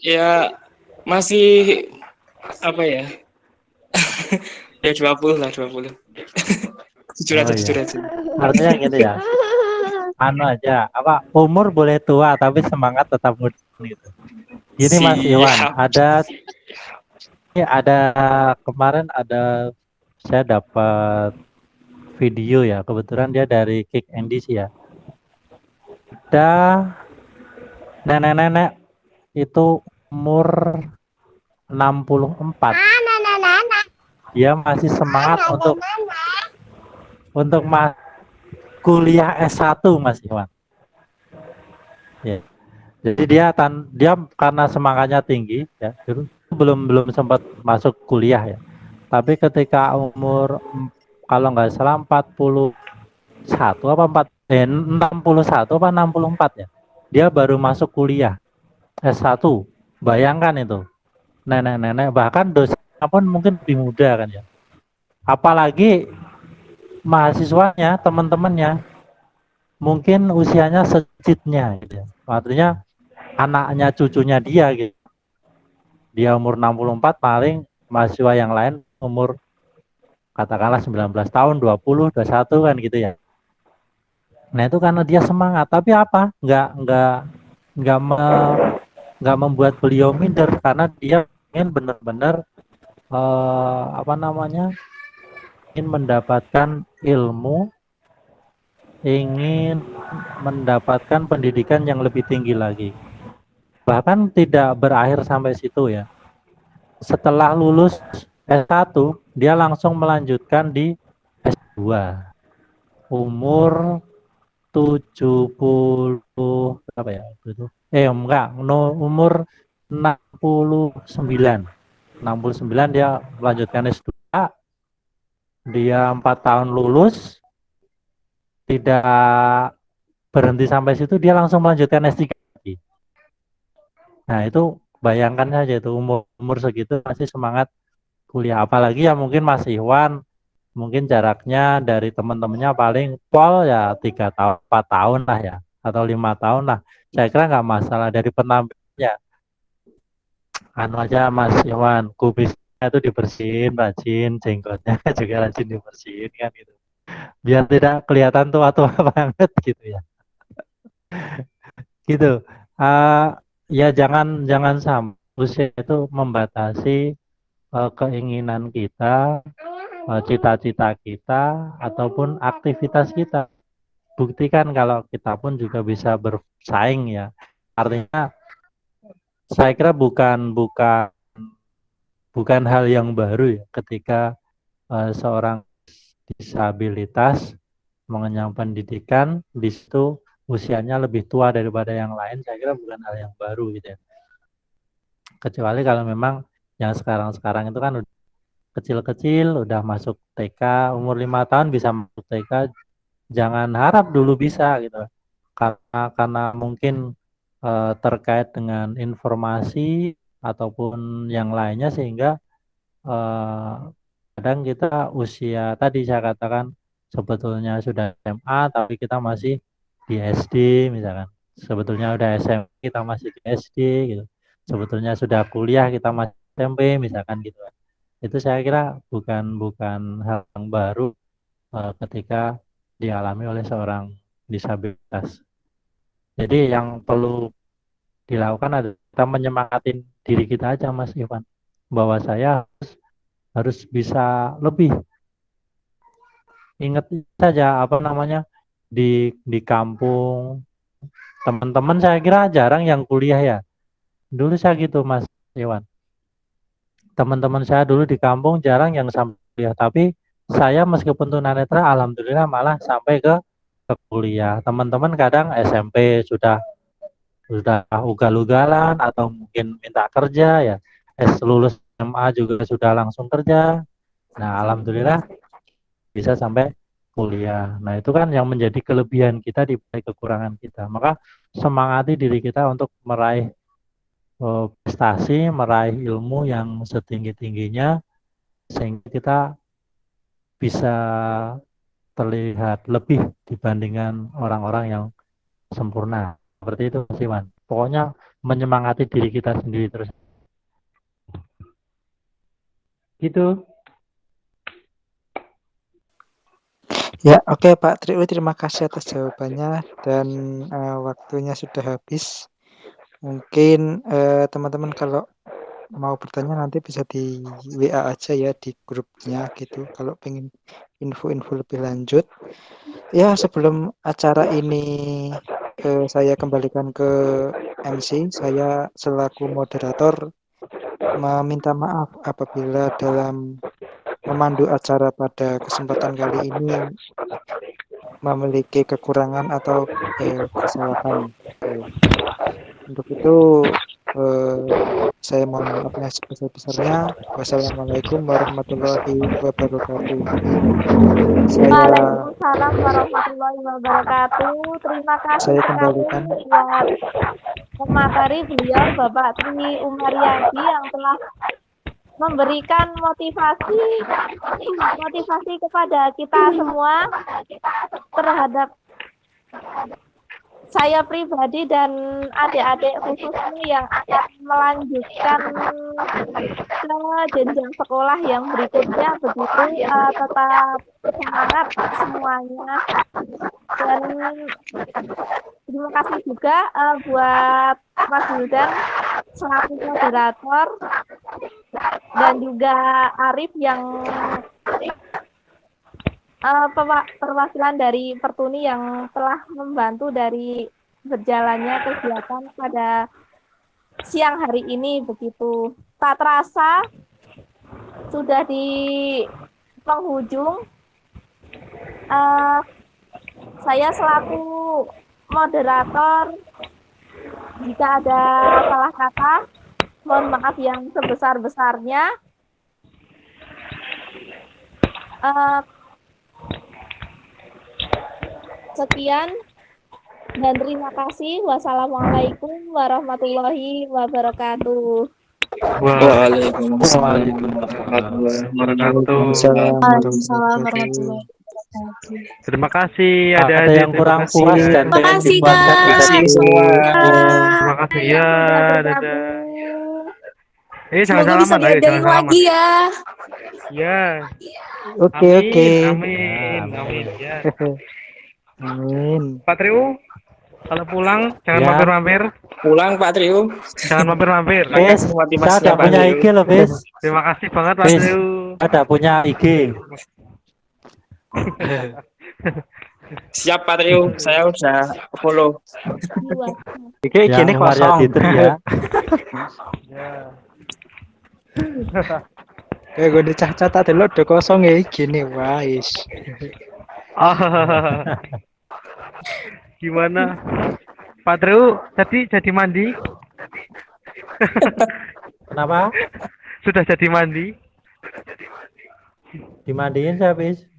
Ya masih apa ya? Ya 20 lah, 20. Jujur Oh aja, iya. jujur aja. Artinya gitu ya. Anu aja, apa umur boleh tua tapi semangat tetap muda gitu. Gini Mas Iwan, Siap. ada kemarin ada saya dapat video ya, kebetulan dia dari Kick Andy sih ya. Ada nenek-nenek itu umur 64. Dia masih semangat untuk kuliah S1 Mas Iwan. Ya. Jadi dia karena semangatnya tinggi ya, dulu belum sempat masuk kuliah ya. Tapi ketika umur kalau nggak salah 41 apa 61 apa 64 ya. Dia baru masuk kuliah S1. Bayangkan itu. Nenek-nenek bahkan dosennya pun mungkin lebih muda kan ya. Apalagi mahasiswanya, teman-temannya mungkin usianya secitnya gitu ya. Artinya anaknya cucunya dia gitu. Dia umur 64 paling mahasiswa yang lain umur katakanlah 19 tahun, 20, 21 kan gitu ya. Nah, itu karena dia semangat, tapi apa? Enggak membuat beliau minder karena dia ingin benar-benar ingin mendapatkan ilmu, ingin mendapatkan pendidikan yang lebih tinggi lagi. Bahkan tidak berakhir sampai situ ya. Setelah lulus S1, dia langsung melanjutkan di S2. Umur 70 apa ya itu? Umur 69. 69 dia melanjutkan S2. Dia 4 tahun lulus, tidak berhenti sampai situ, dia langsung melanjutkan S3 lagi. Nah, itu bayangkan saja itu umur segitu masih semangat kuliah. Apalagi ya mungkin Mas Iwan mungkin jaraknya dari teman-temannya paling pol ya 3 tahun 4 tahun lah ya atau 5 tahun lah. Saya kira nggak masalah dari penampilannya. Anu aja Mas Iwan, kubisnya itu dibersihin, rajin, jenggotnya juga rajin dibersihin kan gitu. Biar tidak kelihatan tua-tua banget gitu ya. Gitu. Ya jangan sampai usia itu membatasi keinginan kita, cita-cita kita ataupun aktivitas kita. Buktikan kalau kita pun juga bisa bersaing ya. Artinya saya kira bukan hal yang baru ya ketika seorang disabilitas mengenyam pendidikan di situ usianya lebih tua daripada yang lain. Saya kira bukan hal yang baru gitu ya. Kecuali kalau memang yang sekarang itu kan udah kecil-kecil udah masuk TK, umur 5 tahun bisa masuk TK, jangan harap dulu bisa gitu. Karena mungkin terkait dengan informasi ataupun yang lainnya sehingga kadang kita usia tadi saya katakan sebetulnya sudah SMA tapi kita masih di SD misalkan. Sebetulnya udah SMP kita masih di SD gitu. Sebetulnya sudah kuliah kita masih SMP misalkan gitu. Itu saya kira bukan hal yang baru ketika dialami oleh seorang disabilitas. Jadi yang perlu dilakukan adalah kita menyemangatin diri kita aja Mas Ivan, bahwa saya harus bisa lebih. Ingat saja di kampung teman-teman saya kira jarang yang kuliah ya. Dulu saya gitu Mas Iwan. Teman-teman saya dulu di kampung jarang yang sampai kuliah, tapi saya meskipun tunanetra alhamdulillah malah sampai ke kuliah. Teman-teman kadang SMP sudah ugal-ugalan atau mungkin minta kerja ya. Lulus SMA juga sudah langsung kerja. Nah, alhamdulillah bisa sampai kuliah. Nah, itu kan yang menjadi kelebihan kita di balik kekurangan kita. Maka semangati diri kita untuk meraih prestasi, meraih ilmu yang setinggi-tingginya sehingga kita bisa terlihat lebih dibandingkan orang-orang yang sempurna. Seperti itu, Mas Iwan. Pokoknya menyemangati diri kita sendiri terus. Gitu. Ya, oke Pak Triu, terima kasih atas jawabannya dan waktunya sudah habis. Mungkin teman-teman kalau mau bertanya nanti bisa di WA aja ya di grupnya gitu. Kalau pengen info-info lebih lanjut. Ya, sebelum acara ini saya kembalikan ke MC, saya selaku moderator meminta maaf apabila dalam memandu acara pada kesempatan kali ini memiliki kekurangan atau kesalahan. Untuk itu saya mohon maafnya sebesar-besarnya. Wassalamualaikum warahmatullahi wabarakatuh. Saya Waalaikumsalam warahmatullahi wabarakatuh. Terima kasih saya sekali kembalikan. buat pemateri beliau Bapak Tri Umaryadi yang telah memberikan motivasi kepada kita semua terhadap saya pribadi dan adik-adik khususnya yang akan melanjutkan ke jenjang sekolah yang berikutnya, begitu tetap semangat semuanya. Dan terima kasih juga buat Mas Wildan selaku moderator dan juga Arif yang perwakilan dari Pertuni yang telah membantu dari berjalannya kegiatan pada siang hari ini begitu. Tak terasa sudah di penghujung. Saya selaku moderator, jika ada salah kata, mohon maaf yang sebesar-besarnya. Sekian dan terima kasih. Wassalamualaikum warahmatullahi wabarakatuh. Waalaikumsalam Waalaikumsalam Waalaikumsalam warahmatullahi warahmatullahi wabarakatuh. Terima kasih Ada adik-adik. yang kurang Terima puas kasih. dan Terima pengen kasih, dipuaskan Kak. Terima bisa kasih di semua. Terima kasih ya. Sudah Dadah. bergabung. Jangan Semoga bisa salaman, ayo jangan diadain salaman. lagi ya. Ya. Oke, oke. Amin. Ya, Amin. Ya. Amin. Pak Triu, kalau pulang jangan Ya. mampir-mampir. Pulang Pak Triu. Jangan mampir-mampir. Bis, saya Motivasinya ada Pak punya Triu. IG loh, Bis. Terima kasih banget Pak Bis, Triu. ada punya IG. Siap Pak Triu, saya udah follow. Oke, gini Yang Maria kosong. Ditri ya. Ya. Kayak gue dicatat dulu udah kosong ya gini, wais. Gimana? Pak Triu, jadi mandi? Kenapa? Sudah jadi mandi? Dimandiin saya, Bis.